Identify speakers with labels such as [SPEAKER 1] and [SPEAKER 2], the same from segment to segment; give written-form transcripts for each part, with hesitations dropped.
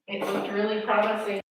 [SPEAKER 1] It looked really promising.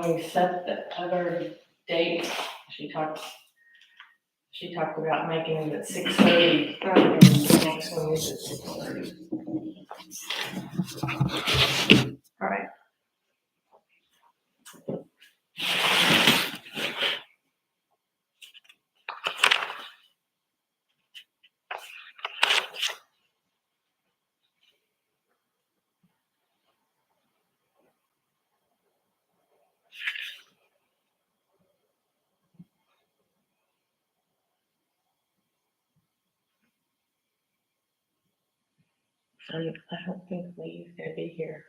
[SPEAKER 1] We set the other date, she talked about making it at 6:30. The next one is at 6:30. All right. I don't think Lee's gonna be here.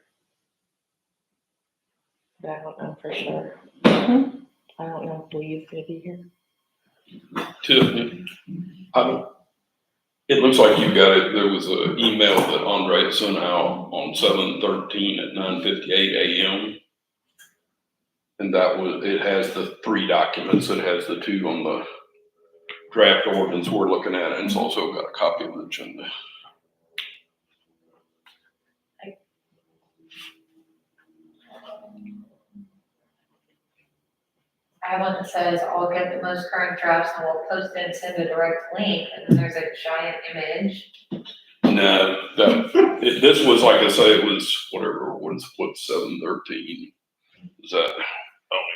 [SPEAKER 1] But I don't know for sure. I don't know if Lee's gonna be here.
[SPEAKER 2] Tiffany, it looks like you got it. There was an email that Andre sent out on 7/13 at 9:58 a.m. And it has the 3 documents. It has the 2 on the draft ordinance we're looking at, and it's also got a copy of the agenda.
[SPEAKER 3] I have one that says, I'll get the most current drafts and we'll post it and send a direct link, and then there's a giant image.
[SPEAKER 2] No, this was, like I say, it was what's 7/13? Is that, I don't even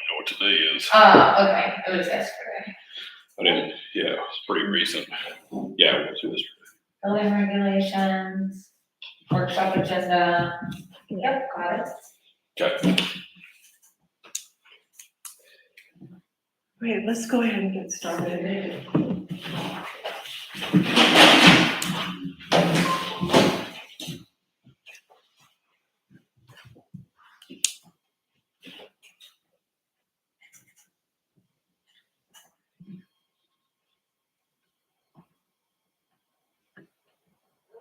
[SPEAKER 2] know what today is.
[SPEAKER 3] Okay, it was yesterday.
[SPEAKER 2] Yeah, it's pretty recent. Yeah, it was yesterday.
[SPEAKER 3] Building regulations, workshop agenda. Yep, got it.
[SPEAKER 2] Okay.
[SPEAKER 1] Okay, let's go ahead and get started.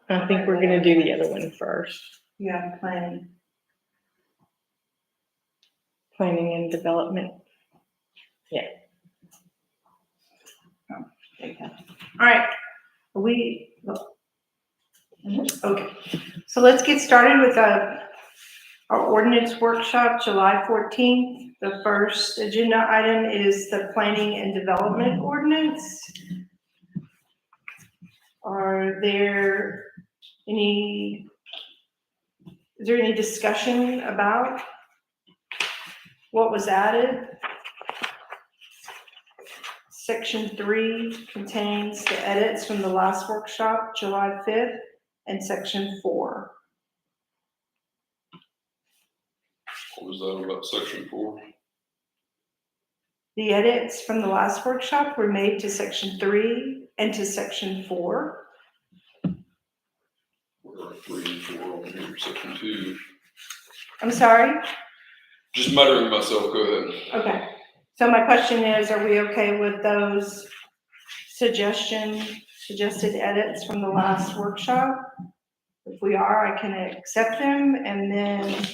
[SPEAKER 1] I think we're gonna do the other one first.
[SPEAKER 4] Yeah, planning.
[SPEAKER 1] Planning and development.
[SPEAKER 4] All right, okay, so let's get started with our ordinance workshop, July 14th. The first agenda item is the planning and development ordinance. Is there any discussion about what was added? Section 3 contains the edits from the last workshop, July 5th, and section 4.
[SPEAKER 2] What was that about section 4?
[SPEAKER 4] The edits from the last workshop were made to section 3 and to section 4.
[SPEAKER 2] Where are 3 and 4 over here? Section 2.
[SPEAKER 4] I'm sorry?
[SPEAKER 2] Just muttering myself, go ahead.
[SPEAKER 4] Okay. So my question is, are we okay with those suggested edits from the last workshop? If we are, I can accept them, and then,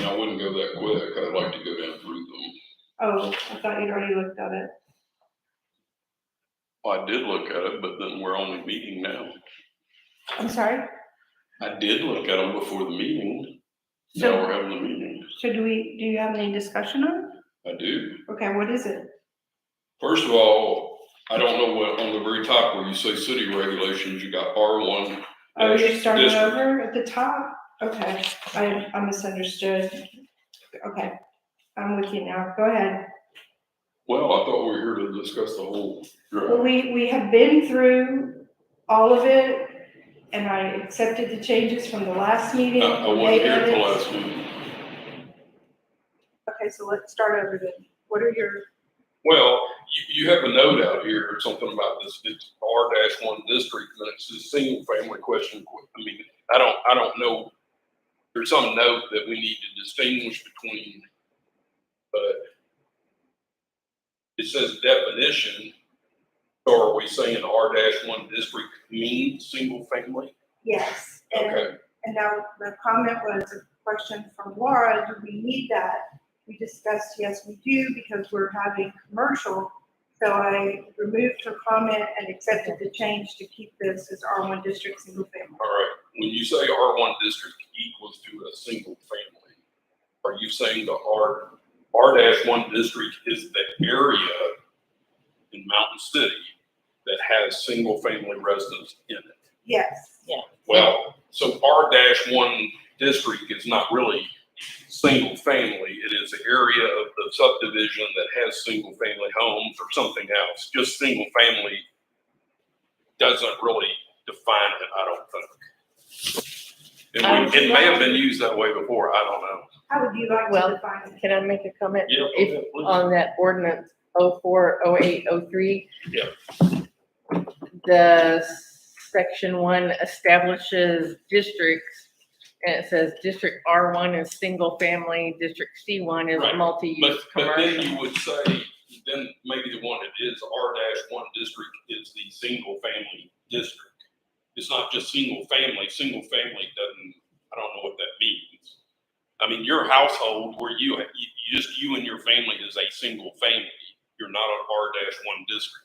[SPEAKER 2] I wouldn't go that quick. I'd like to go down through them.
[SPEAKER 4] oh, I thought you'd already looked at it.
[SPEAKER 2] Well, I did look at it, but then we're only meeting now.
[SPEAKER 4] I'm sorry?
[SPEAKER 2] I did look at them before the meeting.
[SPEAKER 4] So-
[SPEAKER 2] Now we're having the meeting.
[SPEAKER 4] So do you have any discussion on it?
[SPEAKER 2] I do.
[SPEAKER 4] Okay, what is it?
[SPEAKER 2] First of all, I don't know what, on the very top where you say city regulations, you got R1.
[SPEAKER 4] Oh, you're starting
[SPEAKER 2] district.
[SPEAKER 4] over at the top? Okay, I misunderstood. Okay, I'm with you now. Go ahead.
[SPEAKER 2] Well, I thought we were here to discuss the whole
[SPEAKER 4] Well,
[SPEAKER 2] draft.
[SPEAKER 4] we have been through all of it, and I accepted the changes from the last meeting.
[SPEAKER 2] I wasn't
[SPEAKER 4] made
[SPEAKER 2] here at the
[SPEAKER 4] edits.
[SPEAKER 2] last meeting.
[SPEAKER 4] Okay, so let's start over then. What are your,
[SPEAKER 2] Well, you have a note out here, or something about this, it's R-1 district, and it's a single family question. I mean, I don't know. There's some note that we need to distinguish between, but it says definition. So are we saying R-1 district means single family?
[SPEAKER 4] yes.
[SPEAKER 2] Okay.
[SPEAKER 4] And now the comment was a question from Laura, do we need that? We discussed, yes, we do, because we're having commercial. So I removed her comment and accepted the change to keep this as R1 district single family.
[SPEAKER 2] All right, when you say R1 district equals to a single family, are you saying the R-1 district is the area in Mountain City that has single family residents in it?
[SPEAKER 4] Yes.
[SPEAKER 2] Well, so R-1 district is not really single family, it is the area of the subdivision that has single family homes or something else. Just single family doesn't really define it, I don't think. It may have been used that way before, I don't know.
[SPEAKER 4] How would you like
[SPEAKER 1] Well,
[SPEAKER 4] to define it?
[SPEAKER 1] Can I make a comment?
[SPEAKER 2] Yeah, go
[SPEAKER 1] If,
[SPEAKER 2] ahead, please.
[SPEAKER 1] on that ordinance 04, 08, 03?
[SPEAKER 2] Yeah.
[SPEAKER 1] The
[SPEAKER 5] section 1 establishes districts, and it says District R1 is single family, District C1 is
[SPEAKER 2] Right.
[SPEAKER 5] multi-use
[SPEAKER 2] But then you
[SPEAKER 5] commercial.
[SPEAKER 2] would say, then maybe the one that is R-1 district is the single family district. It's not just single family doesn't, I don't know what that means. I mean, your household where you just you and your family is a single family. You're not an R-1 district.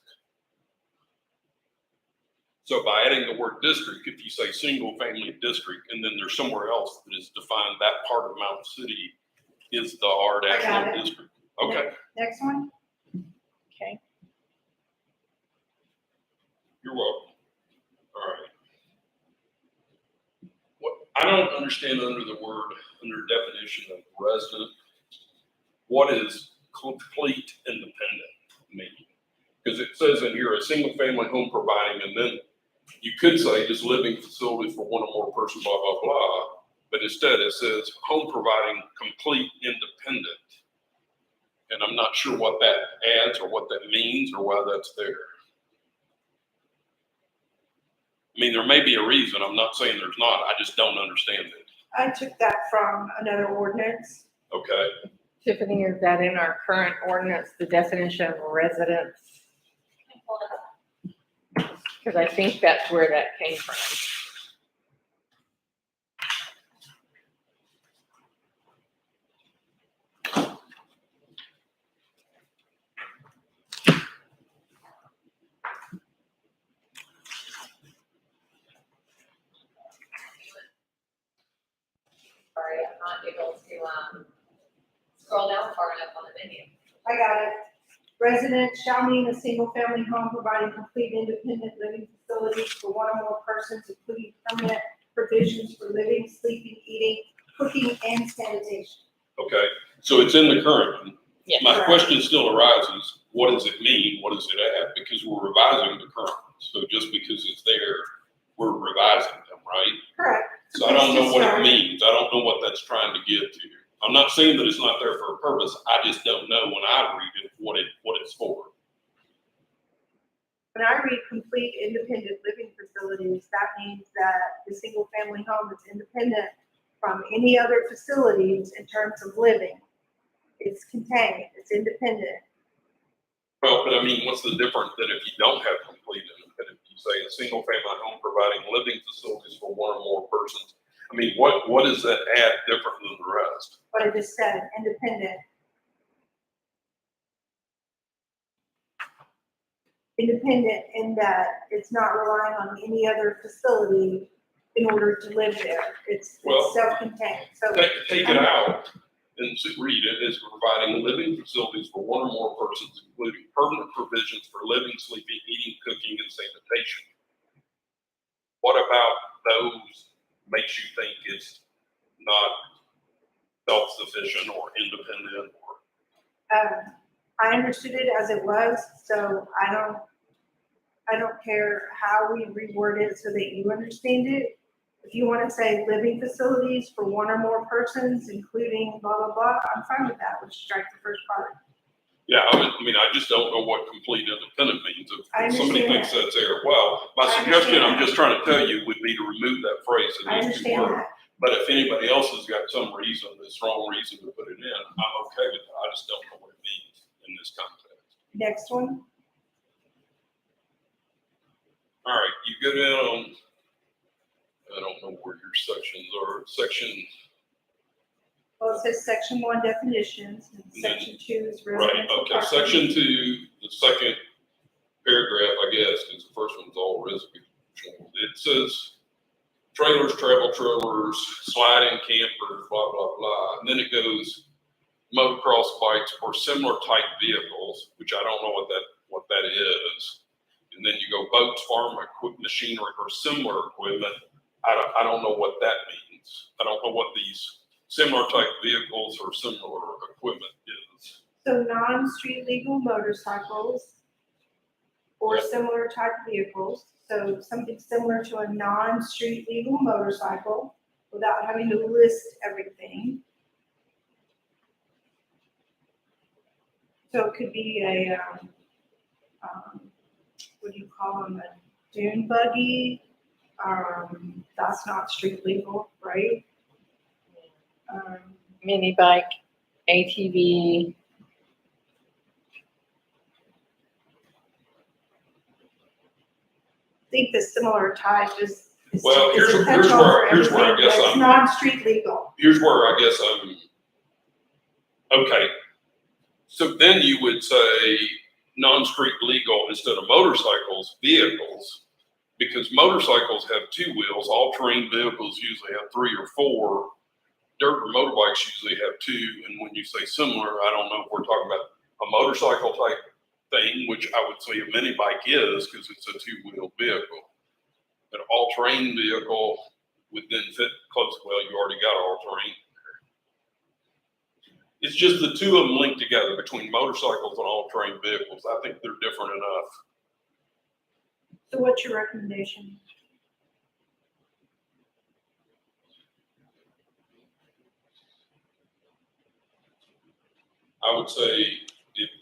[SPEAKER 2] So by adding the word district, if you say single family district, and then there's somewhere else that is defined, that part of Mountain City is the
[SPEAKER 4] I got
[SPEAKER 2] R-1
[SPEAKER 4] it.
[SPEAKER 2] district. Okay,
[SPEAKER 4] Next one?
[SPEAKER 5] Okay.
[SPEAKER 2] you're welcome. All right. What I don't understand under definition of resident, what is complete independent mean? Because it says in here, a single family home providing, and then you could say just living facilities for one or more persons, blah, blah, blah. But instead it says home providing complete independent. And I'm not sure what that adds or what that means or why that's there. I mean, there may be a reason. I'm not saying there's not. I just don't understand it.
[SPEAKER 4] I took that from another ordinance.
[SPEAKER 2] Okay.
[SPEAKER 5] Tiffany, is that in our current ordinance, the definition of residence? Because I think that's where that came from.
[SPEAKER 3] Sorry, I'm not able to, scroll down far enough on the menu.
[SPEAKER 4] I got it. Resident shall mean a single-family home providing complete independent living facilities for one or more persons, including permanent provisions for living, sleeping, eating, cooking, and sanitation.
[SPEAKER 2] Okay. So it's in the current one.
[SPEAKER 5] Yes.
[SPEAKER 2] My
[SPEAKER 4] Correct.
[SPEAKER 2] question still arises, what does it mean? What does it add? Because we're revising the current one. So just because it's there, we're revising them, right?
[SPEAKER 4] Correct.
[SPEAKER 2] So I don't know what it
[SPEAKER 4] Sorry.
[SPEAKER 2] means. I don't know what that's trying to get to. I'm not saying that it's not there for a purpose. I just don't know when I read it, what it's for.
[SPEAKER 4] When I read complete independent living facilities, that means that the single-family home is independent from any other facilities in terms of living. It's contained, it's independent.
[SPEAKER 2] Well, but I mean, what's the difference than if you don't have complete independent? You say a single family home providing living facilities for one or more persons. I mean, what does that add different than the rest?
[SPEAKER 4] What I just said, independent. Independent in that it's not relying on any other facility in order to live there. It's
[SPEAKER 2] Well,
[SPEAKER 4] self-contained, so.
[SPEAKER 2] Take it out and read it as providing living facilities for one or more persons, including permanent provisions for living, sleeping, eating, cooking, and sanitation. What about those makes you think it's not self-sufficient or independent or?
[SPEAKER 4] I understood it as it was, so I don't care how we reword it so that you understand it. If you want to say living facilities for one or more persons, including blah, blah, blah, I'm fine with that, which strike the first part.
[SPEAKER 2] Yeah, I mean, I just don't know what complete independent means.
[SPEAKER 4] I
[SPEAKER 2] If somebody
[SPEAKER 4] understand
[SPEAKER 2] thinks that's there, well, my
[SPEAKER 4] I
[SPEAKER 2] suggestion,
[SPEAKER 4] understand
[SPEAKER 2] I'm
[SPEAKER 4] that.
[SPEAKER 2] just trying to tell you, would be to remove that phrase
[SPEAKER 4] I
[SPEAKER 2] in these two
[SPEAKER 4] understand
[SPEAKER 2] words.
[SPEAKER 4] that.
[SPEAKER 2] But if anybody else has got some reason, a strong reason to put it in, I'm okay with it. I just don't know what it means in this context.
[SPEAKER 4] Next one,
[SPEAKER 2] All right, you go down, I don't know where your sections are,
[SPEAKER 4] well, it says section 1 definitions, and section 2 is
[SPEAKER 2] right,
[SPEAKER 4] residential
[SPEAKER 2] okay,
[SPEAKER 4] property.
[SPEAKER 2] section 2, the second paragraph, I guess, because the first one's all residential. It says trailers, travel trailers, sliding campers, blah, blah, blah. And then it goes motocross bikes or similar type vehicles, which I don't know what that is. And then you go boats, farm equipment, machinery, or similar equipment. I don't know what that means. I don't know what these similar type vehicles or similar equipment is.
[SPEAKER 4] So non-street legal motorcycles or
[SPEAKER 2] Yeah.
[SPEAKER 4] similar type vehicles. So something similar to a non-street legal motorcycle without having to list everything. So it could be a, what do you call them, a dune buggy, That's not street legal, right?
[SPEAKER 5] Mini bike, ATV,
[SPEAKER 4] I think the similar type is.
[SPEAKER 2] Well,
[SPEAKER 4] is a
[SPEAKER 2] here's
[SPEAKER 4] catch-all
[SPEAKER 2] where-
[SPEAKER 4] for
[SPEAKER 2] here's where I
[SPEAKER 4] everything
[SPEAKER 2] guess
[SPEAKER 4] that's
[SPEAKER 2] I'm-
[SPEAKER 4] non-street legal.
[SPEAKER 2] Here's where I guess okay. So then you would say non-street legal instead of motorcycles, vehicles, because motorcycles have 2 wheels, all-terrain vehicles usually have 3 or 4. Dirt or motorbikes usually have 2, and when you say similar, I don't know if we're talking about a motorcycle type thing, which I would say a mini bike is, because it's a 2-wheel vehicle. An all-terrain vehicle would then fit close, well, you already got all-terrain. It's just the 2 of them linked together between motorcycles and all-terrain vehicles. I think they're different enough.
[SPEAKER 4] So what's your recommendation?
[SPEAKER 2] I would say,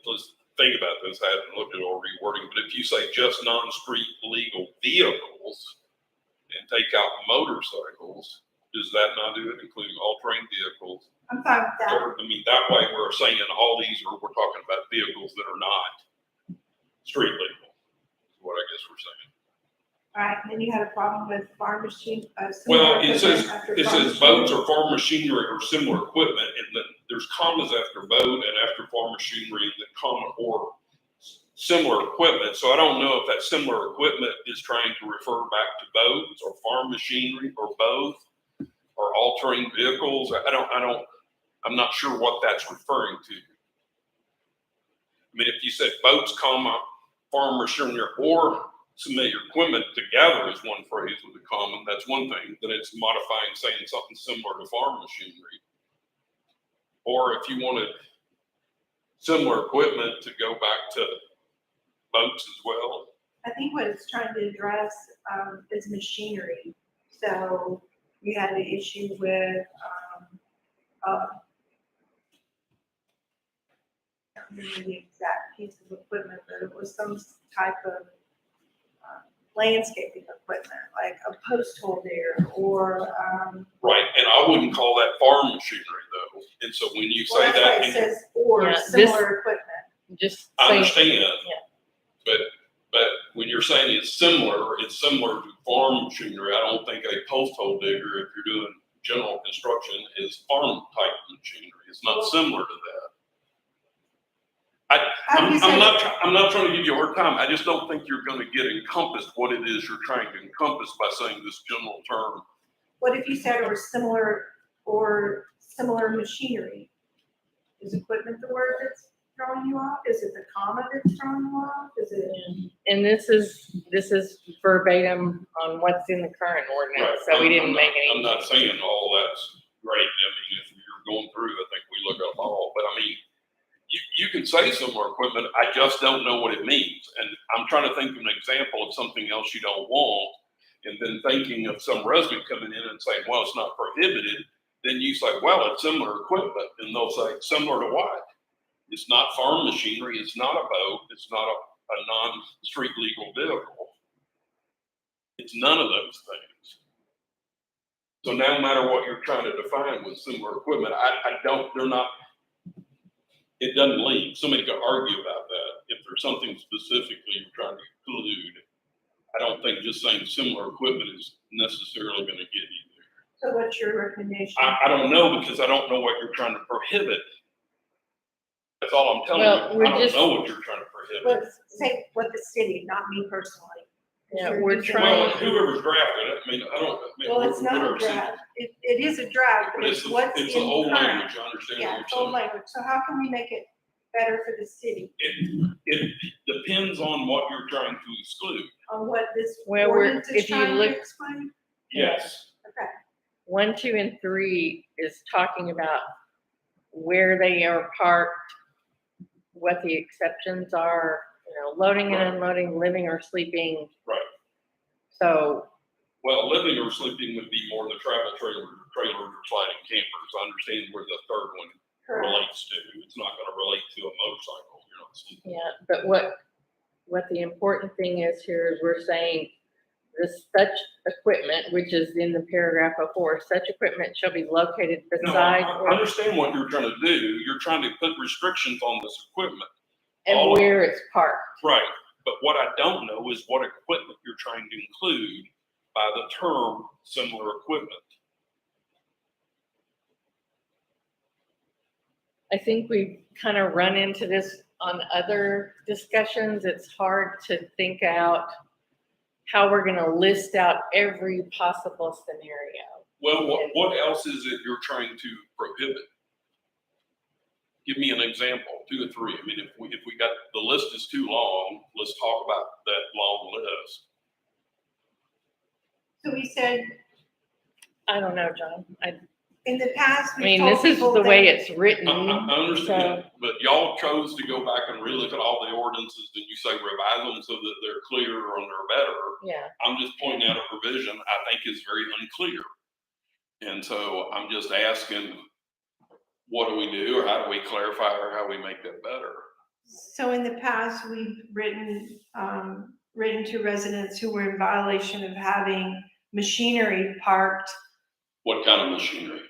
[SPEAKER 2] let's think about this, I haven't looked at all rewording, but if you say just non-street legal vehicles and take out motorcycles, does that not do it, including all-terrain vehicles?
[SPEAKER 4] I'm fine with that.
[SPEAKER 2] I mean, that way we're saying all these are, we're talking about vehicles that are not street legal, is what I guess we're saying.
[SPEAKER 4] All right, and then you had a problem with farm machine.
[SPEAKER 2] Well,
[SPEAKER 4] similar
[SPEAKER 2] it says,
[SPEAKER 4] equipment after
[SPEAKER 2] it
[SPEAKER 4] farm
[SPEAKER 2] says
[SPEAKER 4] machinery.
[SPEAKER 2] boats or farm machinery or similar equipment, and then there's commas after boat and after farm machinery, and then comma or similar equipment. So I don't know if that similar equipment is trying to refer back to boats or farm machinery or both, or all-terrain vehicles. I'm not sure what that's referring to. I mean, if you said boats, comma, farm machinery, or familiar equipment together is one phrase with a comma, that's one thing. Then it's modifying, saying something similar to farm machinery. Or if you wanted similar equipment to go back to boats as well.
[SPEAKER 4] I think what it's trying to address is machinery. So we had the issue with, I can't remember the exact piece of equipment, but it was some type of landscaping equipment, like a post hole there, or,
[SPEAKER 2] Right, and I wouldn't call that farm machinery though. And so when you
[SPEAKER 4] well,
[SPEAKER 2] say
[SPEAKER 4] that's why
[SPEAKER 2] that,
[SPEAKER 4] it says, or
[SPEAKER 5] Yeah,
[SPEAKER 4] similar equipment.
[SPEAKER 5] just
[SPEAKER 2] I
[SPEAKER 5] saying,
[SPEAKER 2] understand. But when you're saying it's similar to farm machinery. I don't think a post hole digger, if you're doing general construction, is farm type machinery. It's not similar to that. I'm not trying to give you a hard time. I just don't think you're gonna get encompassed what it is you're trying to encompass by saying this general term.
[SPEAKER 4] What if you said or similar machinery? Is equipment the word that's throwing you off? Is it the comma that's throwing you off? Is it?
[SPEAKER 5] and this is verbatim on what's in the current ordinance, so we didn't make any.
[SPEAKER 2] I'm not saying all that's great. I mean, if you're going through, I think we look up all, but I mean, you can say similar equipment, I just don't know what it means. And I'm trying to think of an example of something else you don't want, and then thinking of some resident coming in and saying, well, it's not prohibited. Then you say, well, it's similar equipment, and they'll say, similar to what? It's not farm machinery, it's not a boat, it's not a non-street legal vehicle. It's none of those things. So no matter what you're trying to define with similar equipment, it doesn't leave. Somebody could argue about that. If there's something specifically you're trying to include, I don't think just saying similar equipment is necessarily going to get you there.
[SPEAKER 4] So what's your recommendation?
[SPEAKER 2] I don't know, because I don't know what you're trying to prohibit. That's all I'm telling
[SPEAKER 5] Well,
[SPEAKER 2] you. I don't know what you're trying to prohibit.
[SPEAKER 4] Let's say what the city, not me personally.
[SPEAKER 5] Yeah,
[SPEAKER 4] You're
[SPEAKER 5] we're
[SPEAKER 4] using-
[SPEAKER 5] trying-
[SPEAKER 2] Well, whoever's drafted it, I mean,
[SPEAKER 4] Well, it's not a
[SPEAKER 2] whatever city-
[SPEAKER 4] draft. It is a draft,
[SPEAKER 2] But
[SPEAKER 4] but
[SPEAKER 2] it's
[SPEAKER 4] it's what's in
[SPEAKER 2] the old
[SPEAKER 4] current.
[SPEAKER 2] language, I understand
[SPEAKER 4] Yeah,
[SPEAKER 2] what
[SPEAKER 4] it's
[SPEAKER 2] you're
[SPEAKER 4] old
[SPEAKER 2] saying.
[SPEAKER 4] language. So how can we make it better for the city
[SPEAKER 2] It depends on what you're trying to exclude.
[SPEAKER 4] on what this
[SPEAKER 5] Well,
[SPEAKER 4] ordinance is
[SPEAKER 5] if you
[SPEAKER 4] trying
[SPEAKER 5] look-
[SPEAKER 4] to explain?
[SPEAKER 2] Yes.
[SPEAKER 4] Okay.
[SPEAKER 5] 1, 2, and 3 is talking about where they are parked, what the exceptions are, loading and unloading, living or sleeping.
[SPEAKER 2] Right.
[SPEAKER 5] So,
[SPEAKER 2] Well, living or sleeping would be more the travel trailers or sliding campers. I understand where the third one
[SPEAKER 4] Correct.
[SPEAKER 2] relates to. It's not gonna relate to a motorcycle, sleeping.
[SPEAKER 5] yeah, but what the important thing is here is we're saying this such equipment, which is in the paragraph before, such equipment shall be located
[SPEAKER 2] No,
[SPEAKER 5] beside
[SPEAKER 2] I understand what you're trying to do. You're trying to put restrictions on this equipment.
[SPEAKER 5] and
[SPEAKER 2] all of
[SPEAKER 5] where it's parked.
[SPEAKER 2] Right, but what I don't know is what equipment you're trying to include by the term similar equipment.
[SPEAKER 5] I think we've kind of run into this on other discussions. It's hard to think out how we're gonna list out every possible scenario.
[SPEAKER 2] Well, what else is it you're trying to prohibit? Give me an example, 2 or 3. I mean, if we got, the list is too long, let's talk about that long list.
[SPEAKER 4] So we said,
[SPEAKER 5] I don't know, John.
[SPEAKER 4] in the past,
[SPEAKER 5] I
[SPEAKER 4] we
[SPEAKER 5] mean,
[SPEAKER 4] told
[SPEAKER 5] this is
[SPEAKER 4] people
[SPEAKER 5] the way
[SPEAKER 4] that-
[SPEAKER 5] it's written.
[SPEAKER 2] I understand, but y'all chose to go back and relook at all the ordinances, and you say revise them so that they're clearer and they're better.
[SPEAKER 5] Yeah,
[SPEAKER 2] I'm just pointing out a provision I think is very unclear. And so I'm just asking, what do we do, or how do we clarify, or how we make that better?
[SPEAKER 4] So in the past, we've written to residents who were in violation of having machinery parked.
[SPEAKER 2] What kind of machinery?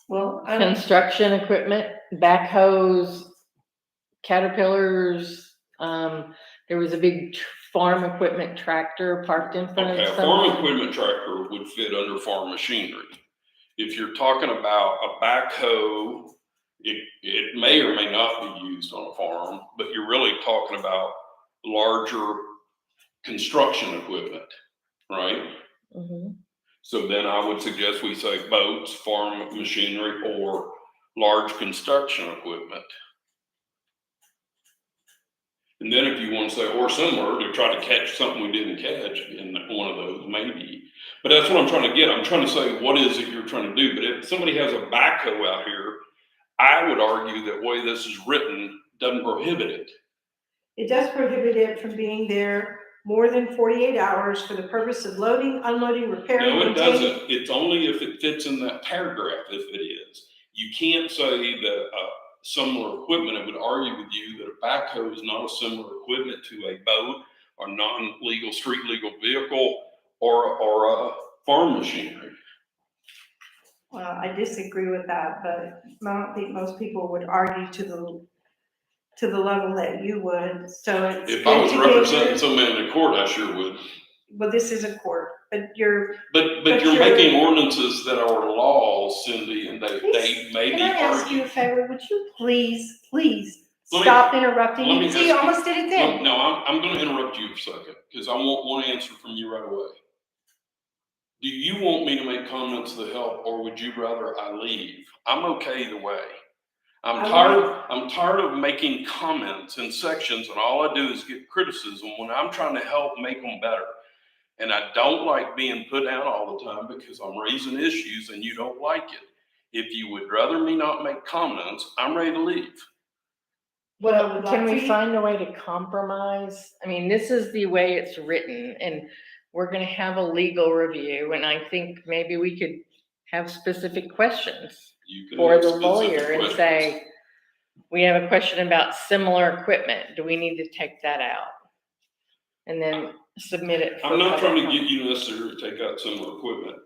[SPEAKER 4] Well,
[SPEAKER 5] construction equipment, backhoes, caterpillars. There was a big farm equipment tractor parked in front
[SPEAKER 2] Okay,
[SPEAKER 5] of
[SPEAKER 2] a
[SPEAKER 5] some.
[SPEAKER 2] farm equipment tractor would fit under farm machinery. If you're talking about a backhoe, it may or may not be used on a farm, but you're really talking about larger construction equipment, right?
[SPEAKER 5] Mhm.
[SPEAKER 2] So then I would suggest we say boats, farm machinery, or large construction equipment. And then if you want to say, or similar, to try to catch something we didn't catch in one of those, maybe. But that's what I'm trying to get. I'm trying to say, what is it you're trying to do? But if somebody has a backhoe out here, I would argue that the way this is written doesn't prohibit it.
[SPEAKER 4] it does prohibit it from being there more than 48 hours for the purpose of loading, unloading, repairing,
[SPEAKER 2] No, it
[SPEAKER 4] maintaining.
[SPEAKER 2] doesn't. It's only if it fits in that paragraph, if it is. You can't say that similar equipment. I would argue with you that a backhoe is not a similar equipment to a boat or non-legal, street legal vehicle or a farm machinery.
[SPEAKER 4] Well, I disagree with that, but I don't think most people would argue to the level that you would, so it's.
[SPEAKER 2] If I was
[SPEAKER 4] good to get
[SPEAKER 2] representing
[SPEAKER 4] your-
[SPEAKER 2] somebody in court, I sure would.
[SPEAKER 4] Well, this isn't court, but you're,
[SPEAKER 2] But
[SPEAKER 4] But
[SPEAKER 2] you're
[SPEAKER 4] you're-
[SPEAKER 2] making ordinances that are laws, Cindy, and they may
[SPEAKER 4] can
[SPEAKER 2] be
[SPEAKER 4] I ask you a
[SPEAKER 2] argued.
[SPEAKER 4] favor? Would you please
[SPEAKER 2] Let me-
[SPEAKER 4] stop interrupting
[SPEAKER 2] let me
[SPEAKER 4] me? See, you
[SPEAKER 2] ask you-
[SPEAKER 4] almost did it then.
[SPEAKER 2] No, I'm gonna interrupt you for a second, because I want one answer from you right away. Do you want me to make comments to help, or would you rather I leave? I'm okay either way. I'm tired of making comments in sections, and all I do is get criticism when I'm trying to help make them better. And I don't like being put down all the time because I'm raising issues and you don't like it. If you would rather me not make comments, I'm ready to leave.
[SPEAKER 4] What I
[SPEAKER 5] Well,
[SPEAKER 4] would
[SPEAKER 5] can
[SPEAKER 4] like
[SPEAKER 5] we
[SPEAKER 4] for you-
[SPEAKER 5] find a way to compromise? I mean, this is the way it's written, and we're gonna have a legal review, and I think maybe we could have specific questions
[SPEAKER 2] You can
[SPEAKER 5] for
[SPEAKER 2] have
[SPEAKER 5] the
[SPEAKER 2] specific
[SPEAKER 5] lawyer and
[SPEAKER 2] questions.
[SPEAKER 5] say, we have a question about similar equipment. Do we need to take that out? And then submit it. for
[SPEAKER 2] I'm not trying to
[SPEAKER 5] public
[SPEAKER 2] get you necessarily to take out similar equipment.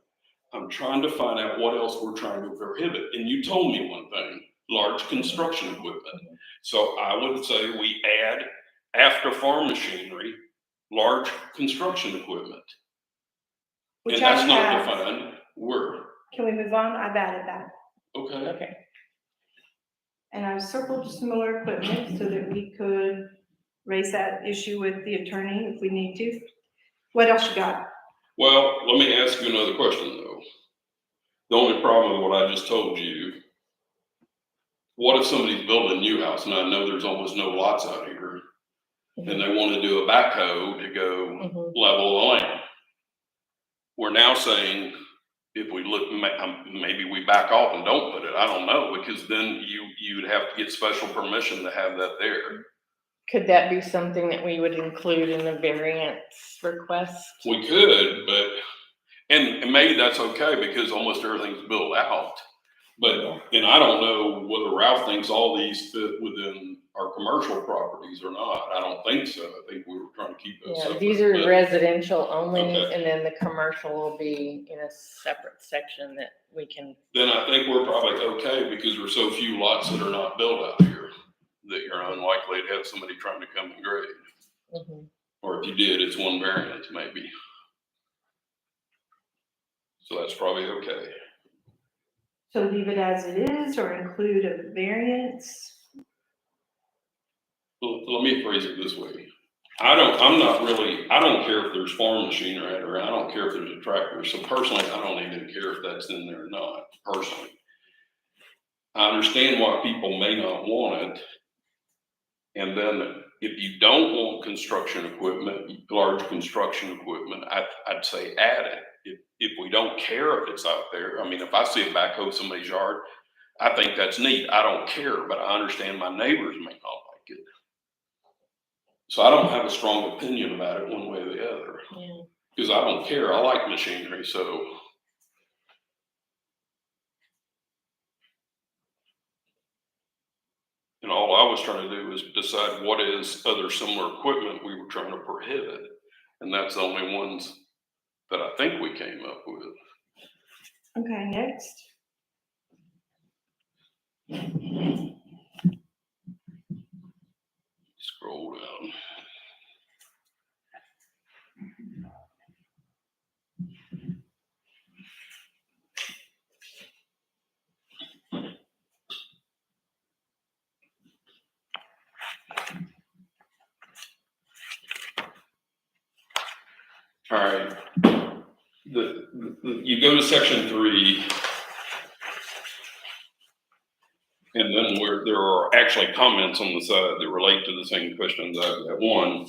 [SPEAKER 2] I'm trying to find out what else we're trying to prohibit. And you told me one thing, large construction equipment. So I would say we add, after farm machinery, large construction equipment.
[SPEAKER 4] Which
[SPEAKER 2] And
[SPEAKER 4] I
[SPEAKER 2] that's not
[SPEAKER 4] have.
[SPEAKER 2] defined where,
[SPEAKER 4] Can we move on? I've added that.
[SPEAKER 2] okay.
[SPEAKER 5] comment. Okay.
[SPEAKER 4] And I've circled similar equipment so that we could raise that issue with the attorney if we need to. What else you got?
[SPEAKER 2] Well, let me ask you another question though. The only problem with what I just told you, what if somebody's building a new house, and I know there's almost no lots out here, and they want to do a backhoe to go
[SPEAKER 5] Mhm.
[SPEAKER 2] level the land? We're now saying, if we look, maybe we back off and don't put it, I don't know, because then you'd have to get special permission to have that there.
[SPEAKER 5] Could that be something that we would include in the variance request?
[SPEAKER 2] We could, but, and maybe that's okay because almost everything's built out. But, and I don't know whether Ralph thinks all these fit within our commercial properties or not. I don't think so. I think we were trying to keep those
[SPEAKER 5] Yeah,
[SPEAKER 2] separate.
[SPEAKER 5] these are
[SPEAKER 2] but-
[SPEAKER 5] residential only,
[SPEAKER 2] Okay.
[SPEAKER 5] and then the commercial will be in a separate section that we can,
[SPEAKER 2] Then I think we're probably okay because there's so few lots that are not built out here that you're unlikely to have somebody trying to come and grade.
[SPEAKER 5] mhm.
[SPEAKER 2] Or if you did, it's one variance maybe. So that's probably okay.
[SPEAKER 4] So leave it as it is or include a variance?
[SPEAKER 2] Let me phrase it this way. I don't care if there's farm machinery out around. I don't care if there's a tractor. So personally, I don't even care if that's in there or not, personally. I understand why people may not want it. And then if you don't want construction equipment, large construction equipment, I'd say add it. If we don't care if it's out there, I mean, if I see a backhoe in somebody's yard, I think that's neat. I don't care, but I understand my neighbors may not like it. So I don't have a strong opinion about it one way or the other,
[SPEAKER 5] Yeah.
[SPEAKER 2] because I don't care. I like machinery, so. And all I was trying to do was decide what is other similar equipment we were trying to prohibit. And that's the only ones that I think we came up with.
[SPEAKER 4] Okay, next.
[SPEAKER 2] Scroll down. All right. You go to section 3. And then there are actually comments on the side that relate to the same questions I've got. One,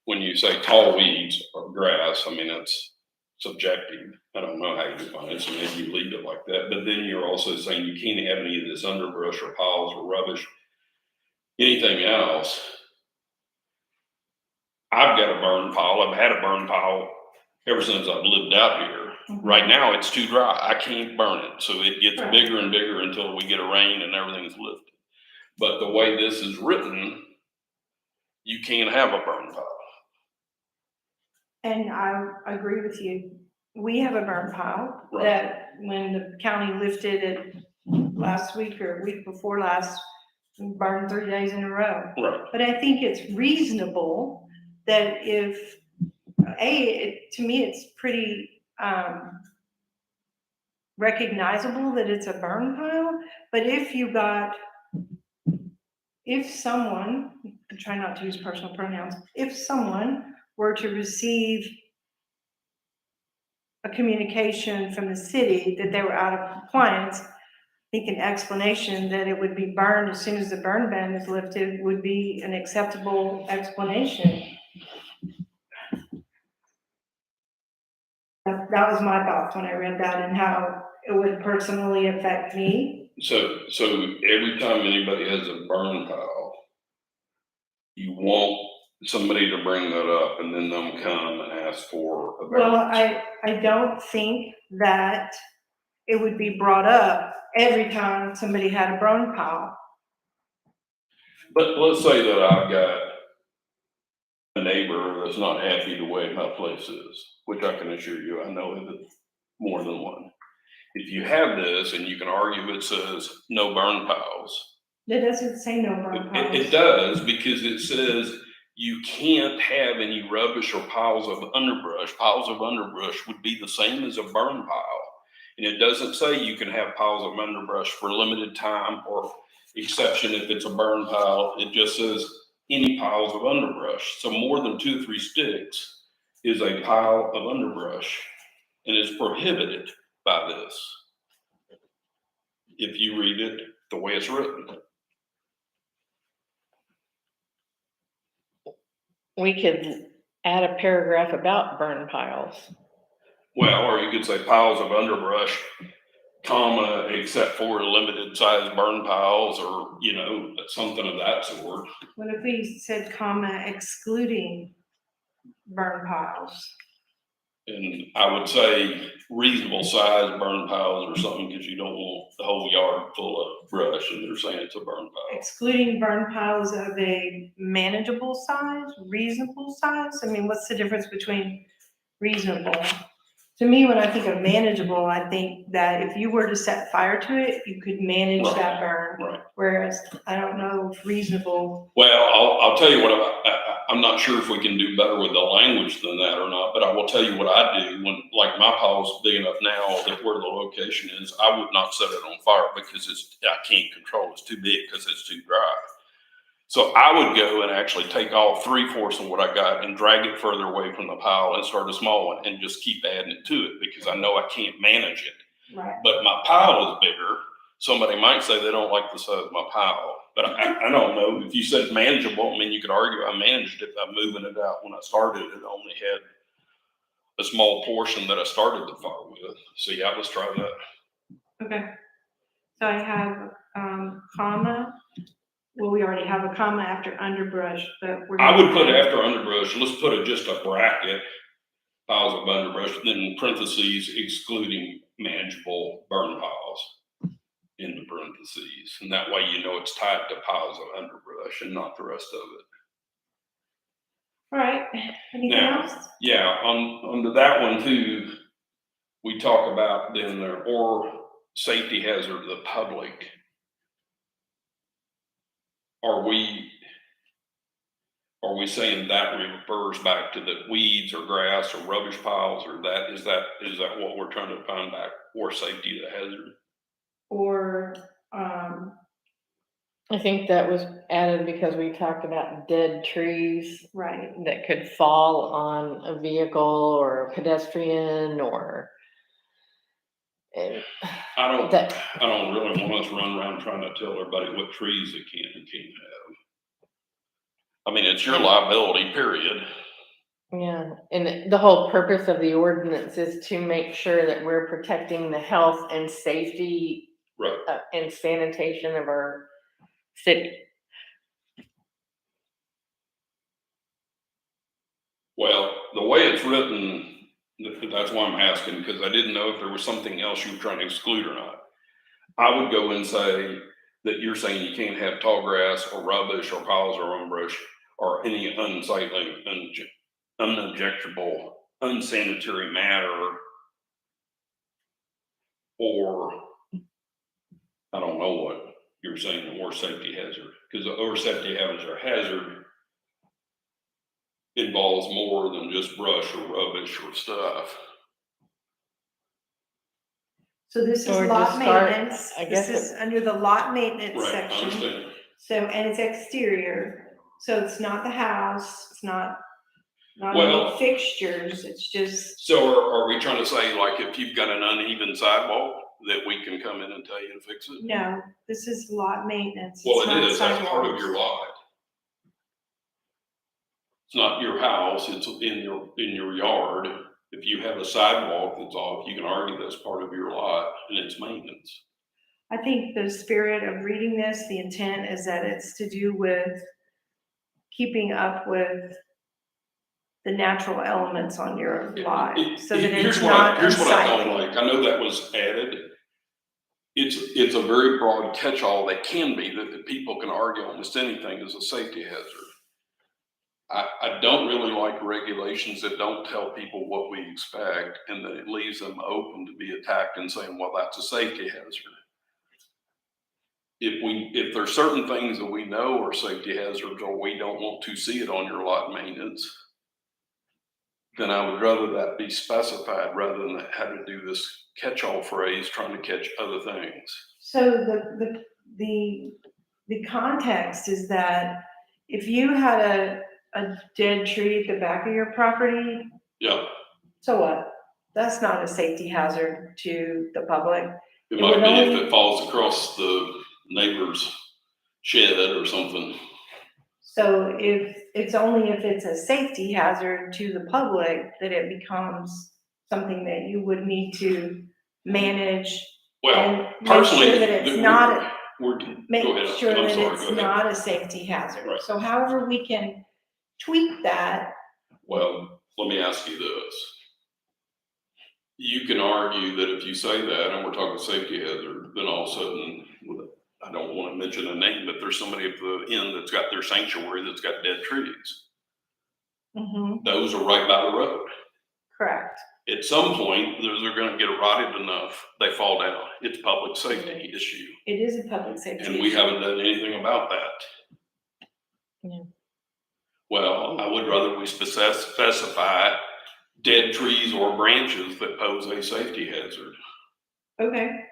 [SPEAKER 2] when you say tall weeds or grass, I mean, that's subjective. I don't know how you define it, so maybe you leave it like that. But then you're also saying you can't have any of this underbrush or piles or rubbish, anything else. I've got a burn pile. I've had a burn pile ever since I've lived out here. Right now, it's too dry. I can't burn it. So it gets
[SPEAKER 4] Right.
[SPEAKER 2] bigger and bigger until we get a rain and everything's lifted. But the way this is written, you can't have a burn pile.
[SPEAKER 4] And I agree with you. We have a burn pile
[SPEAKER 2] Right.
[SPEAKER 4] that when the county lifted it last week or week before last, we burned 3 days in a row.
[SPEAKER 2] Right.
[SPEAKER 4] But I think it's reasonable that if, to me, it's pretty recognizable that it's a burn pile. But if someone, I try not to use personal pronouns, if someone were to receive a communication from the city that they were out of compliance, I think an explanation that it would be burned as soon as the burn ban is lifted would be an acceptable explanation. That was my thoughts when I read that and how it would personally affect me.
[SPEAKER 2] So every time anybody has a burn pile, you want somebody to bring that up and then them come and ask for a
[SPEAKER 4] Well,
[SPEAKER 2] variance.
[SPEAKER 4] I don't think that it would be brought up every time somebody had a burn pile.
[SPEAKER 2] But let's say that I've got a neighbor that's not happy the way my place is, which I can assure you, I know of it more than one. If you have this and you can argue it says no burn piles,
[SPEAKER 4] It doesn't say no burn piles.
[SPEAKER 2] it does, because it says you can't have any rubbish or piles of underbrush. Piles of underbrush would be the same as a burn pile. And it doesn't say you can have piles of underbrush for a limited time or exception if it's a burn pile. It just says any piles of underbrush. So more than 2 or 3 sticks is a pile of underbrush and is prohibited by this. If you read it the way it's written.
[SPEAKER 5] We could add a paragraph about burn piles.
[SPEAKER 2] Well, or you could say piles of underbrush, comma, except for limited size burn piles, or, something of that sort.
[SPEAKER 4] What if we said comma excluding burn piles?
[SPEAKER 2] And I would say reasonable size burn piles or something, because you don't want the whole yard full of brush, and they're saying it's a burn pile.
[SPEAKER 4] Excluding burn piles of a manageable size, reasonable size? I mean, what's the difference between reasonable? To me, when I think of manageable, I think that if you were to set fire to it, you could manage
[SPEAKER 2] Right,
[SPEAKER 4] that burn.
[SPEAKER 2] right.
[SPEAKER 4] Whereas I don't know if reasonable,
[SPEAKER 2] Well, I'll tell you what, I'm not sure if we can do better with the language than that or not, but I will tell you what I do when, like, my pile's big enough now that where the location is, I would not set it on fire because I can't control it. It's too big because it's too dry. So I would go and actually take off 3/4 of what I got and drag it further away from the pile and start a small one and just keep adding it to it because I know I can't manage it.
[SPEAKER 4] right?
[SPEAKER 2] But my pile is bigger. Somebody might say they don't like the size of my pile, but I don't know. If you said manageable, I mean, you could argue I managed it by moving it out. When I started, it only had a small portion that I started the fire with. So yeah, let's try that.
[SPEAKER 4] Okay. So I have, comma. Well, we already have a comma after underbrush, but we're.
[SPEAKER 2] I would put after underbrush, let's put just a bracket, piles of underbrush, then in parentheses excluding manageable burn piles into parentheses. And that way you know it's tied to piles of underbrush and not the rest of it.
[SPEAKER 4] All right, anything
[SPEAKER 2] Now,
[SPEAKER 4] else?
[SPEAKER 2] yeah, under that one too, we talk about then there, or safety hazard to the public. Are we saying that refers back to the weeds or grass or rubbish piles, or is that what we're trying to find back, or safety to the hazard?
[SPEAKER 4] Or,
[SPEAKER 5] I think that was added because we talked about dead trees
[SPEAKER 4] right,
[SPEAKER 5] that could fall on a vehicle or a pedestrian or. And
[SPEAKER 2] I don't
[SPEAKER 5] that,
[SPEAKER 2] really want us run around trying to tell everybody what trees they can and can't have. I mean, it's your liability, period.
[SPEAKER 5] yeah, and the whole purpose of the ordinance is to make sure that we're protecting the health and safety
[SPEAKER 2] Right.
[SPEAKER 5] and sanitation of our city.
[SPEAKER 2] Well, the way it's written, that's why I'm asking, because I didn't know if there was something else you were trying to exclude or not. I would go and say that you're saying you can't have tall grass or rubbish or piles or underbrush or any unsightly, unobjectable, unsanitary matter, or I don't know what you're saying, or safety hazard, because the or safety hazard involves more than just brush or rubbish or stuff.
[SPEAKER 4] so this is
[SPEAKER 5] Or
[SPEAKER 4] lot
[SPEAKER 5] just start-
[SPEAKER 4] maintenance,
[SPEAKER 5] I
[SPEAKER 4] this
[SPEAKER 5] guess
[SPEAKER 4] is under the lot maintenance
[SPEAKER 2] Right, I
[SPEAKER 4] section.
[SPEAKER 2] understand.
[SPEAKER 4] So, and it's exterior, so it's not the house, it's not
[SPEAKER 2] Well-
[SPEAKER 4] any fixtures, it's just,
[SPEAKER 2] So are we trying to say, like, if you've got an uneven sidewalk, that we can come in and tell you to fix it?
[SPEAKER 4] no, this is lot maintenance.
[SPEAKER 2] Well,
[SPEAKER 4] it's
[SPEAKER 2] it
[SPEAKER 4] not
[SPEAKER 2] is, that's part of
[SPEAKER 4] sidewalks.
[SPEAKER 2] your lot. It's not your house, it's in your yard. If you have a sidewalk that's off, you can argue that's part of your lot and it's maintenance.
[SPEAKER 4] I think the spirit of reading this, the intent is that it's to do with keeping up with the natural elements on your lot, so that
[SPEAKER 2] Here's
[SPEAKER 4] it's
[SPEAKER 2] what
[SPEAKER 4] not
[SPEAKER 2] here's what I don't
[SPEAKER 4] unsightly.
[SPEAKER 2] like. I know that was added. It's a very broad catch-all that can be, that people can argue almost anything as a safety hazard. I don't really like regulations that don't tell people what we expect, and that it leaves them open to be attacked and saying, well, that's a safety hazard. If there's certain things that we know are safety hazards, or we don't want to see it on your lot maintenance, then I would rather that be specified rather than have to do this catch-all phrase trying to catch other things.
[SPEAKER 4] So the context is that if you had a dead tree at the back of your property,
[SPEAKER 2] Yeah,
[SPEAKER 4] so what? That's not a safety hazard to the public.
[SPEAKER 2] it
[SPEAKER 4] It
[SPEAKER 2] might
[SPEAKER 4] would
[SPEAKER 2] be
[SPEAKER 4] only-
[SPEAKER 2] if it falls across the neighbor's shed or something.
[SPEAKER 4] So it's only if it's a safety hazard to the public that it becomes something that you would need to manage
[SPEAKER 2] Well,
[SPEAKER 4] and make
[SPEAKER 2] personally,
[SPEAKER 4] sure that it's not,
[SPEAKER 2] we're,
[SPEAKER 4] make
[SPEAKER 2] go ahead.
[SPEAKER 4] sure
[SPEAKER 2] I'm
[SPEAKER 4] that
[SPEAKER 2] sorry,
[SPEAKER 4] it's
[SPEAKER 2] go ahead.
[SPEAKER 4] not a safety hazard.
[SPEAKER 2] Right.
[SPEAKER 4] So however we can tweak that,
[SPEAKER 2] Well, let me ask you this. You can argue that if you say that, and we're talking safety hazard, then all of a sudden, I don't want to mention a name, but there's somebody at the end that's got their sanctuary that's got dead trees.
[SPEAKER 4] Mhm,
[SPEAKER 2] Those are right by the road.
[SPEAKER 4] correct.
[SPEAKER 2] At some point, they're gonna get rotted enough, they fall down. It's a public safety issue,
[SPEAKER 4] It is a public safety
[SPEAKER 2] and we
[SPEAKER 4] issue.
[SPEAKER 2] haven't done anything about that.
[SPEAKER 5] Yeah.
[SPEAKER 2] Well, I would rather we specify dead trees or branches that pose a safety hazard.
[SPEAKER 4] Okay,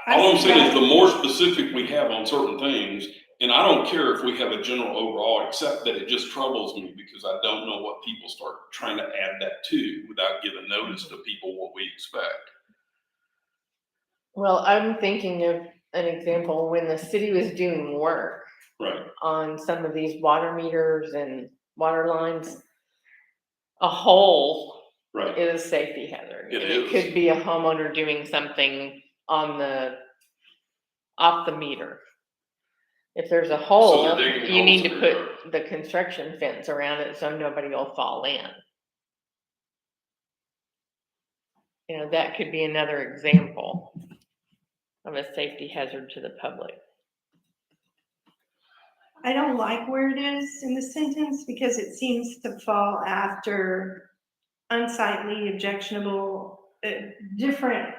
[SPEAKER 2] All I'm saying is the more specific we have on certain things, and I don't care if we have a general overall, except that it just troubles me because I don't know what people start trying to add that to without giving notice to people what we expect.
[SPEAKER 5] Well, I'm thinking of an example when the city was doing work
[SPEAKER 2] Right,
[SPEAKER 5] on some of these water meters and water lines. A hole
[SPEAKER 2] right.
[SPEAKER 5] is a safety hazard.
[SPEAKER 2] It
[SPEAKER 5] And
[SPEAKER 2] is.
[SPEAKER 5] It could be a homeowner doing something off the meter. If there's a
[SPEAKER 2] So
[SPEAKER 5] hole,
[SPEAKER 2] they're digging
[SPEAKER 5] you
[SPEAKER 2] holes
[SPEAKER 5] need
[SPEAKER 2] in
[SPEAKER 5] to
[SPEAKER 2] their
[SPEAKER 5] put the construction fence around it so nobody will fall in. You know, that could be another example of a safety hazard to the public.
[SPEAKER 4] I don't like where it is in the sentence because it seems to fall after unsightly, objectionable, different,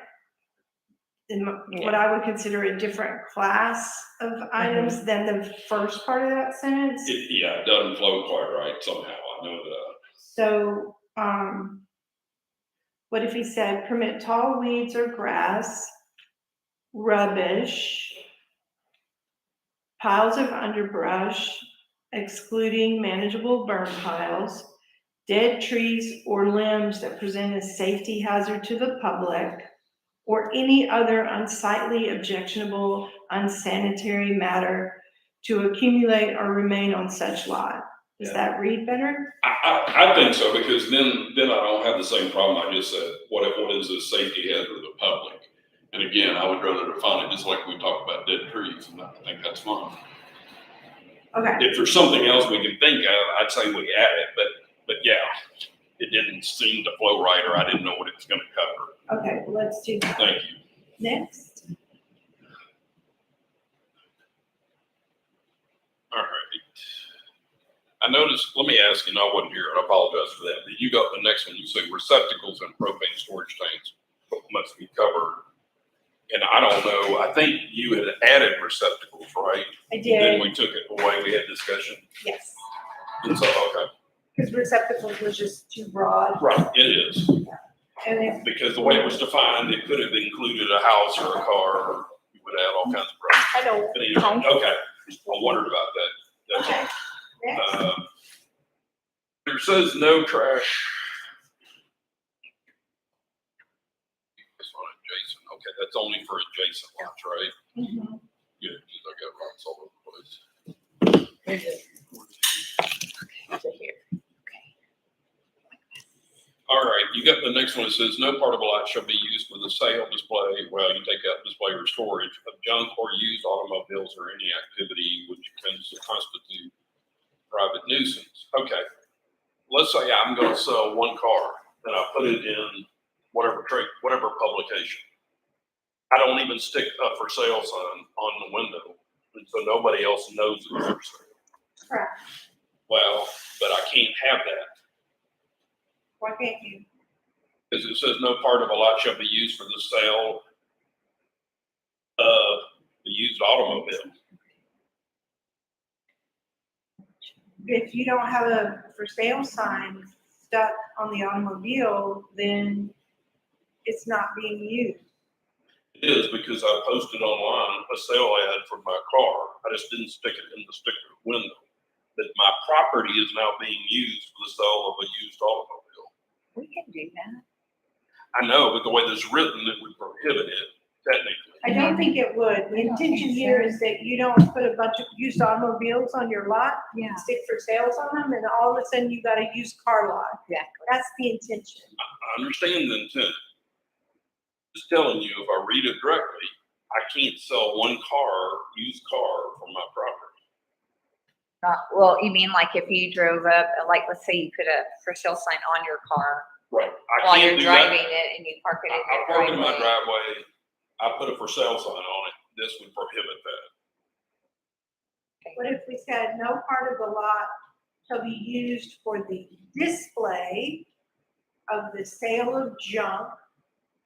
[SPEAKER 4] what I would consider a different class of items than the first part of that sentence.
[SPEAKER 2] It doesn't flow quite right somehow, I know that.
[SPEAKER 4] So, what if he said permit tall weeds or grass, rubbish, piles of underbrush, excluding manageable burn piles, dead trees or limbs that present a safety hazard to the public, or any other unsightly, objectionable, unsanitary matter to accumulate or remain on such lot. Does that read better?
[SPEAKER 2] I think so, because then I don't have the same problem I just said. What is a safety hazard to the public? And again, I would rather define it just like we talked about dead trees, and I think that's fine.
[SPEAKER 4] Okay,
[SPEAKER 2] If there's something else we can think of, I'd say we add it, but yeah, it didn't seem to flow right, or I didn't know what it was gonna cover.
[SPEAKER 4] okay, let's do that.
[SPEAKER 2] Thank you.
[SPEAKER 4] Next.
[SPEAKER 2] All right. I noticed, let me ask you, and I wasn't here, and I apologize for that, but you got the next one, you say receptacles and propane storage tanks must be covered. And I don't know, I think you had added receptacles, right?
[SPEAKER 4] I
[SPEAKER 2] Then
[SPEAKER 4] did,
[SPEAKER 2] we took it away, we had discussion,
[SPEAKER 4] yes,
[SPEAKER 2] and so, okay.
[SPEAKER 4] because receptacles was just too broad,
[SPEAKER 2] Right, it is,
[SPEAKER 4] and if,
[SPEAKER 2] because the way it was defined, it could have included a house or a car, or you would add all kinds of problems.
[SPEAKER 4] I know.
[SPEAKER 2] But anyway, okay, I wondered about that. That's all.
[SPEAKER 4] Okay, next.
[SPEAKER 2] There says no trash. This one adjacent, okay, that's only for adjacent lots, right?
[SPEAKER 4] Mhm.
[SPEAKER 2] Good, because I got rocks all over the place.
[SPEAKER 5] Here's it. So here.
[SPEAKER 2] All right, you got the next one. It says no part of a lot shall be used for the sale, display, well, you take out display or storage of junk or used automobiles or any activity which tends to constitute private nuisance. Okay. Let's say I'm gonna sell one car and I put it in whatever publication. I don't even stick a for sale sign on the window, and so nobody else knows it's for sale.
[SPEAKER 4] Correct.
[SPEAKER 2] Well, but I can't have that,
[SPEAKER 4] Why can't you?
[SPEAKER 2] because it says no part of a lot shall be used for the sale of the used automobile.
[SPEAKER 4] If you don't have a for sale sign stuck on the automobile, then it's not being used.
[SPEAKER 2] It is, because I posted online a sale ad for my car. I just didn't stick it in the sticker window. But my property is now being used for the sale of a used automobile.
[SPEAKER 3] We can do that.
[SPEAKER 2] I know, but the way this is written, it would prohibit it technically.
[SPEAKER 4] I don't think it would. The intention here is that you don't put a bunch of used automobiles on your lot,
[SPEAKER 3] Yeah.
[SPEAKER 4] stick for sales on them, and all of a sudden you got a used car lot.
[SPEAKER 3] Exactly.
[SPEAKER 4] That's the intention.
[SPEAKER 2] I understand the intent. Just telling you, if I read it directly, I can't sell one used car from my property.
[SPEAKER 3] Well, you mean like if you drove up, like let's say you put a for sale sign on your car
[SPEAKER 2] Right. I
[SPEAKER 3] while
[SPEAKER 2] can't
[SPEAKER 3] you're
[SPEAKER 2] do
[SPEAKER 3] driving
[SPEAKER 2] that.
[SPEAKER 3] it and you park it in
[SPEAKER 2] I
[SPEAKER 3] your
[SPEAKER 2] park it in my
[SPEAKER 3] driveway.
[SPEAKER 2] driveway, I put a for sale sign on it, this would prohibit that.
[SPEAKER 4] What if we said no part of the lot shall be used for the display of the sale of junk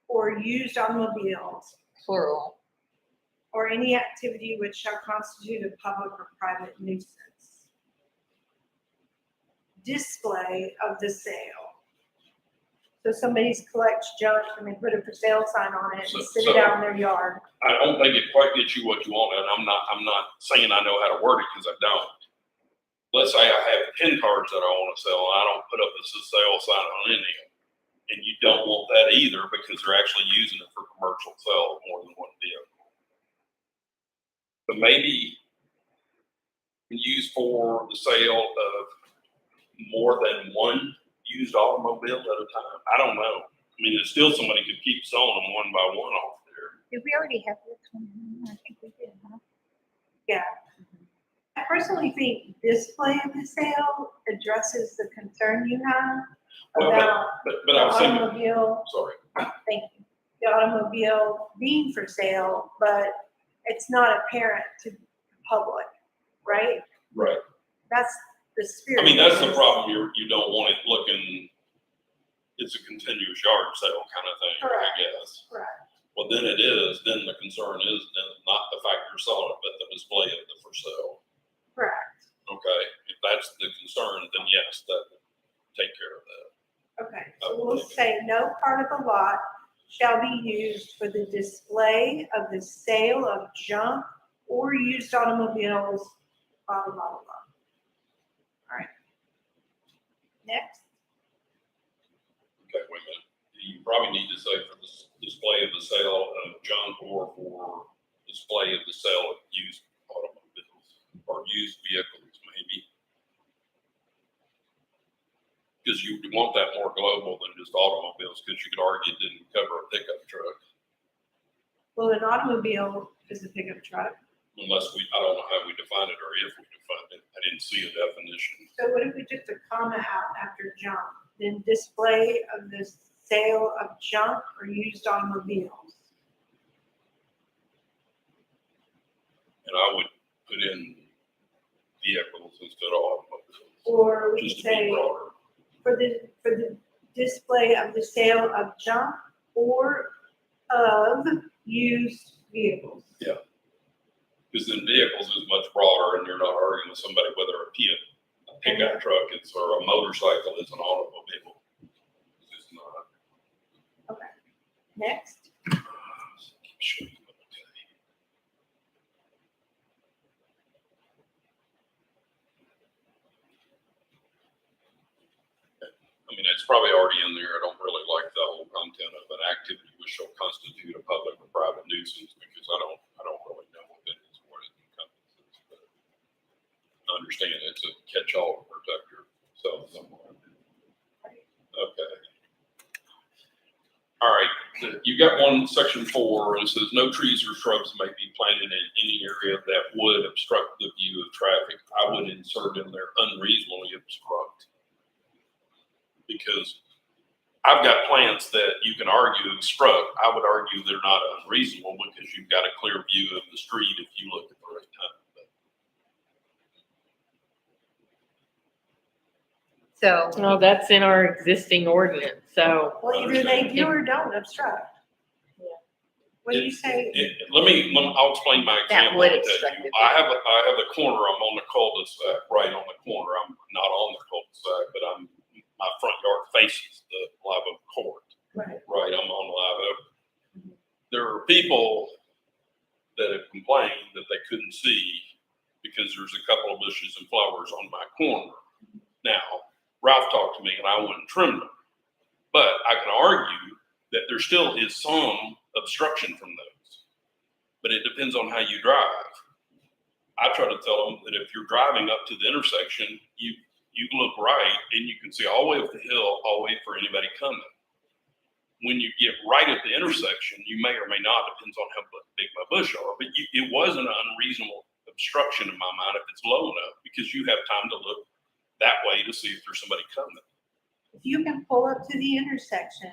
[SPEAKER 4] or used automobiles
[SPEAKER 3] Plural.
[SPEAKER 4] or any activity which shall constitute a public or private nuisance? Display of the sale. So somebody's collects junk and they put a for sale sign on it and sit it out in their yard.
[SPEAKER 2] I don't think it quite gets you what you want, and I'm not saying I know how to word it, because I don't. Let's say I have 10 cars that I want to sell, and I don't put up a sale sign on any of them. And you don't want that either, because they're actually using it for commercial sale of more than one vehicle. But maybe used for the sale of more than one used automobile at a time. I don't know. I mean, there's still somebody could keep selling them one by one off there.
[SPEAKER 3] Did we already have this one? I think we did, huh?
[SPEAKER 4] I personally think display of the sale addresses the concern you have
[SPEAKER 2] Well,
[SPEAKER 4] about
[SPEAKER 2] but
[SPEAKER 4] the
[SPEAKER 2] I was thinking,
[SPEAKER 4] automobile,
[SPEAKER 2] sorry,
[SPEAKER 4] thank you, the automobile being for sale, but it's not apparent to the public, right?
[SPEAKER 2] right.
[SPEAKER 4] That's the spirit.
[SPEAKER 2] I mean, that's
[SPEAKER 4] of
[SPEAKER 2] the
[SPEAKER 4] this.
[SPEAKER 2] problem. You don't want it looking, it's a continuous yard sale kind of thing, I
[SPEAKER 4] Correct.
[SPEAKER 2] guess.
[SPEAKER 4] Correct.
[SPEAKER 2] Well, then it is, then the concern is then not the fact you're selling it, but the display of the for sale.
[SPEAKER 4] Correct.
[SPEAKER 2] Okay, if that's the concern, then yes, that would take care of that.
[SPEAKER 4] Okay, so we'll say no part of the lot shall be used for the display of the sale of junk or used automobiles, blah, blah, blah, blah. All right. Next.
[SPEAKER 2] Okay, wait a minute. You probably need to say for the display of the sale of junk or for display of the sale of used automobiles or used vehicles, maybe. Because you want that more global than just automobiles, because you could argue it didn't cover a pickup truck.
[SPEAKER 4] Well, an automobile is a pickup truck.
[SPEAKER 2] Unless I don't know how we define it or if we define it. I didn't see a definition.
[SPEAKER 4] So what if we took the comma out after junk? Then display of the sale of junk or used automobiles.
[SPEAKER 2] And I would put in vehicles instead of automobiles,
[SPEAKER 4] Or we
[SPEAKER 2] just
[SPEAKER 4] could
[SPEAKER 2] to be
[SPEAKER 4] say
[SPEAKER 2] broader.
[SPEAKER 4] for the display of the sale of junk or of used vehicles.
[SPEAKER 2] Because then vehicles is much broader, and you're not arguing with somebody whether a pickup truck is or a motorcycle is an automobile. It's just not.
[SPEAKER 4] Okay. Next.
[SPEAKER 2] I mean, it's probably already in there. I don't really like the whole content of an activity which shall constitute a public or private nuisance, because I don't really know what it is, what it encompasses. But I understand it's a catch-all to protect yourself somewhere. Okay. All right, you got one, section 4, and it says no trees or shrubs may be planted in any area that would obstruct the view of traffic. I would insert in there unreasonably obstruct. Because I've got plants that you can argue obstruct. I would argue they're not unreasonable because you've got a clear view of the street if you look at the right time.
[SPEAKER 3] So,
[SPEAKER 5] No, that's in our existing ordinance, so.
[SPEAKER 4] Well, either they do or don't obstruct.
[SPEAKER 5] Yeah.
[SPEAKER 4] When you say,
[SPEAKER 2] I'll explain my
[SPEAKER 3] That
[SPEAKER 2] example.
[SPEAKER 3] would
[SPEAKER 2] with
[SPEAKER 3] obstruct
[SPEAKER 2] you.
[SPEAKER 3] it.
[SPEAKER 2] I have a corner. I'm on the cul-de-sac, right on the corner. I'm not on the cul-de-sac, but my front yard faces the Live Oak Court.
[SPEAKER 4] right,
[SPEAKER 2] Right, I'm on Live Oak. There are people that have complained that they couldn't see because there's a couple of bushes and flowers on my corner. Now, Ralph talked to me and I wouldn't trim them. But I can argue that there still is some obstruction from those. But it depends on how you drive. I try to tell them that if you're driving up to the intersection, you look right and you can see all the way up the hill, all the way for anybody coming. When you get right at the intersection, you may or may not, depends on how big my bush are, but it wasn't an unreasonable obstruction in my mind if it's low enough, because you have time to look that way to see if there's somebody coming.
[SPEAKER 4] you can pull up to the intersection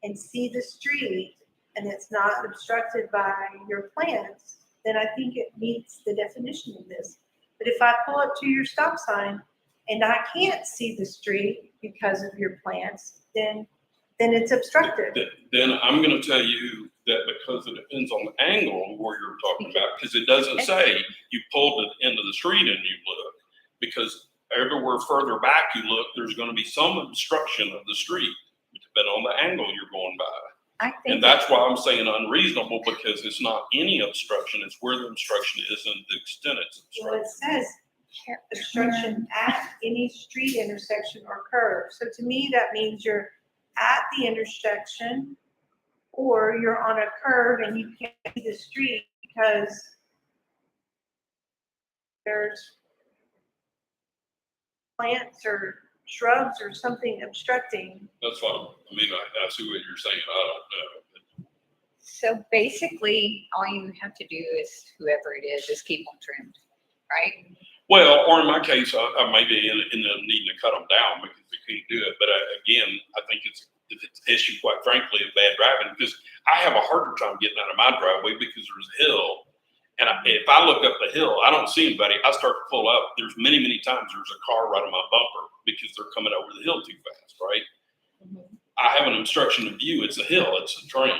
[SPEAKER 4] and see the street and it's not obstructed by your plants, then I think it meets the definition of this. But if I pull up to your stop sign and I can't see the street because of your plants, then it's obstructed.
[SPEAKER 2] Then I'm gonna tell you that because it depends on the angle where you're talking about, because it doesn't say you pulled to the end of the street and you look, because everywhere further back you look, there's gonna be some obstruction of the street, depending on the angle you're going by.
[SPEAKER 3] I
[SPEAKER 2] And
[SPEAKER 3] think,
[SPEAKER 2] that's why I'm saying unreasonable, because it's not any obstruction, it's where the obstruction is and the extent it's
[SPEAKER 4] Well, it
[SPEAKER 2] obstructed.
[SPEAKER 4] says obstruction at any street intersection or curve. So to me, that means you're at the intersection or you're on a curve and you can't see the street because there's plants or shrubs or something obstructing.
[SPEAKER 2] That's fine. I mean, I see what you're saying, I don't know.
[SPEAKER 6] So basically, all you have to do is, whoever it is keep them trimmed, right?
[SPEAKER 2] Well, or in my case, I may be in the needing to cut them down because we can't do it. But again, I think it's an issue, quite frankly, of bad driving, because I have a harder time getting out of my driveway because there's a hill. And if I look up the hill, I don't see anybody. I start to pull up. There's many times there's a car right on my bumper because they're coming over the hill too fast, right? I have an obstruction of view. It's a hill. It's a train.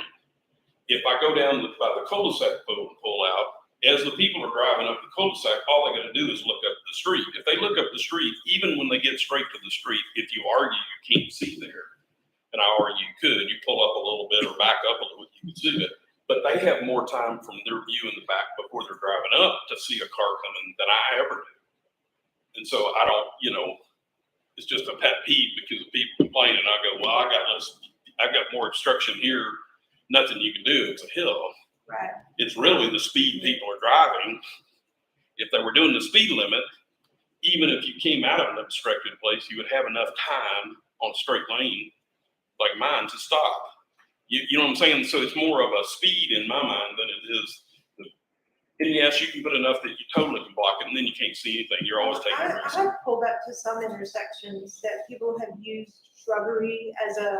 [SPEAKER 2] If I go down by the cul-de-sac pull out, as the people are driving up the cul-de-sac, all they got to do is look up the street. If they look up the street, even when they get straight to the street, if you argue, you can't see there. And I argue you could. You pull up a little bit or back up a little, you can see it. But they have more time from their view in the back before they're driving up to see a car coming than I ever do. And so I don't, it's just a pet peeve because of people complaining. I go, well, I got more obstruction here. Nothing you can do. It's a hill.
[SPEAKER 4] Right.
[SPEAKER 2] It's really the speed people are driving. If they were doing the speed limit, even if you came out of an obstructed place, you would have enough time on a straight lane like mine to stop. You know what I'm saying? So it's more of a speed in my mind than it is. And yes, you can put enough that you totally can block it, and then you can't see anything. You're always taking
[SPEAKER 4] I
[SPEAKER 2] risks.
[SPEAKER 4] have pulled up to some intersections that people have used shrubbery as a,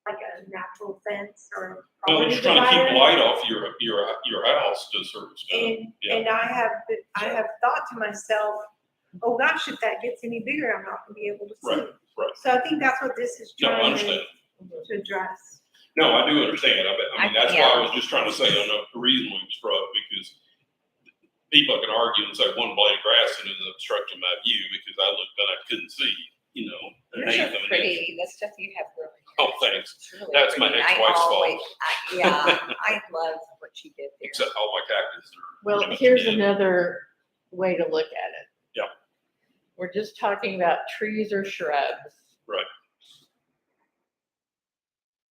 [SPEAKER 4] like a natural fence or.
[SPEAKER 2] Well, you're
[SPEAKER 4] property
[SPEAKER 2] trying to keep
[SPEAKER 4] divider.
[SPEAKER 2] light off your house to a certain extent.
[SPEAKER 4] And I have thought to myself, oh gosh, if that gets any bigger, I'm not gonna be able to see.
[SPEAKER 2] Right.
[SPEAKER 4] So I think that's what this is
[SPEAKER 2] No, I
[SPEAKER 4] trying
[SPEAKER 2] understand.
[SPEAKER 4] to address.
[SPEAKER 2] No, I do understand. I mean, that's why
[SPEAKER 6] Yeah.
[SPEAKER 2] I was just trying to say on a reasonably struck, because people can argue and say one blade of grass is obstructing my view because I looked and I couldn't see, an
[SPEAKER 6] Yours
[SPEAKER 2] eighth
[SPEAKER 6] are
[SPEAKER 2] of an inch.
[SPEAKER 6] pretty, the stuff you have really.
[SPEAKER 2] Oh, thanks.
[SPEAKER 6] It's really
[SPEAKER 2] That's my
[SPEAKER 6] pretty. I
[SPEAKER 2] ex-wife's fault.
[SPEAKER 6] always- Yeah, I love what she did there.
[SPEAKER 2] Except all my cactus are.
[SPEAKER 5] Well,
[SPEAKER 2] pretty much
[SPEAKER 5] here's
[SPEAKER 2] dead.
[SPEAKER 5] another way to look at it.
[SPEAKER 2] Yeah.
[SPEAKER 5] We're just talking about trees or shrubs.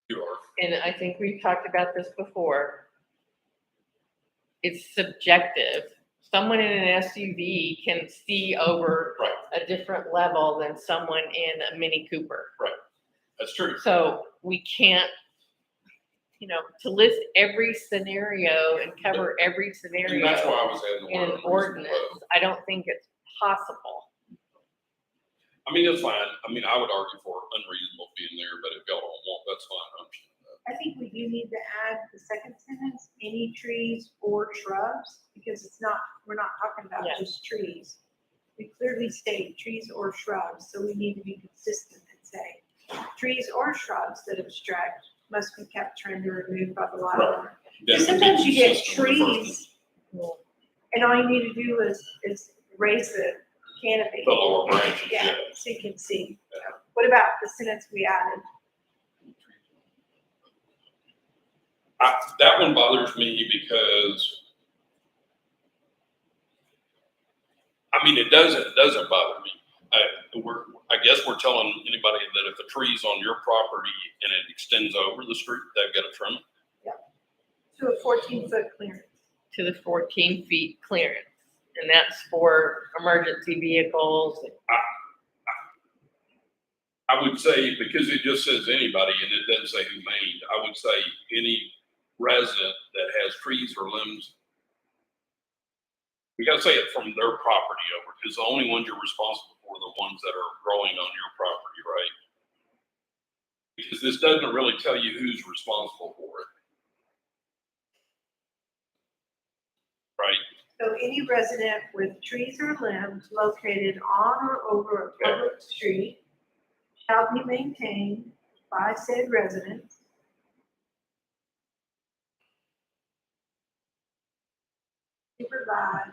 [SPEAKER 2] You are.
[SPEAKER 5] And I think we've talked about this before. It's subjective. Someone in an SUV can see over
[SPEAKER 2] Right.
[SPEAKER 5] a different level than someone in a Mini Cooper.
[SPEAKER 2] That's true.
[SPEAKER 5] So we can't, to list every scenario and cover every
[SPEAKER 2] And
[SPEAKER 5] scenario
[SPEAKER 2] that's why I was adding the
[SPEAKER 5] in
[SPEAKER 2] word
[SPEAKER 5] an
[SPEAKER 2] unreasonable.
[SPEAKER 5] ordinance, I don't think it's possible.
[SPEAKER 2] I mean, that's fine. I mean, I would argue for unreasonable being there, but if y'all don't want, that's fine. I understand that.
[SPEAKER 4] I think we do need to add the second sentence, any trees or shrubs, because we're not talking about
[SPEAKER 5] Yeah.
[SPEAKER 4] just trees. We clearly state trees or shrubs, so we need to be consistent and say, trees or shrubs that obstruct must be kept trimmed or removed by the lot owner. Because
[SPEAKER 2] Definitely
[SPEAKER 4] sometimes you get
[SPEAKER 2] consistent with the first
[SPEAKER 4] trees, and all you need to do is raise the canopy.
[SPEAKER 2] one. The lower branches,
[SPEAKER 4] Yeah,
[SPEAKER 2] yeah.
[SPEAKER 4] so you can see. What about the sentence we added?
[SPEAKER 2] That one bothers me because, I mean, it doesn't bother me. I guess we're telling anybody that if a tree's on your property and it extends over the street, they've got to trim it.
[SPEAKER 4] To a 14-foot clearance.
[SPEAKER 5] To the 14 feet clearance. And that's for emergency vehicles.
[SPEAKER 2] I would say, because it just says anybody and it doesn't say who made, I would say any resident that has trees or limbs. We gotta say it from their property over, because the only ones you're responsible for for the ones that are growing on your property, right? Because this doesn't really tell you who's responsible for it. Right?
[SPEAKER 4] So any resident with trees or limbs located on or over a public street shall be maintained by said residents. To provide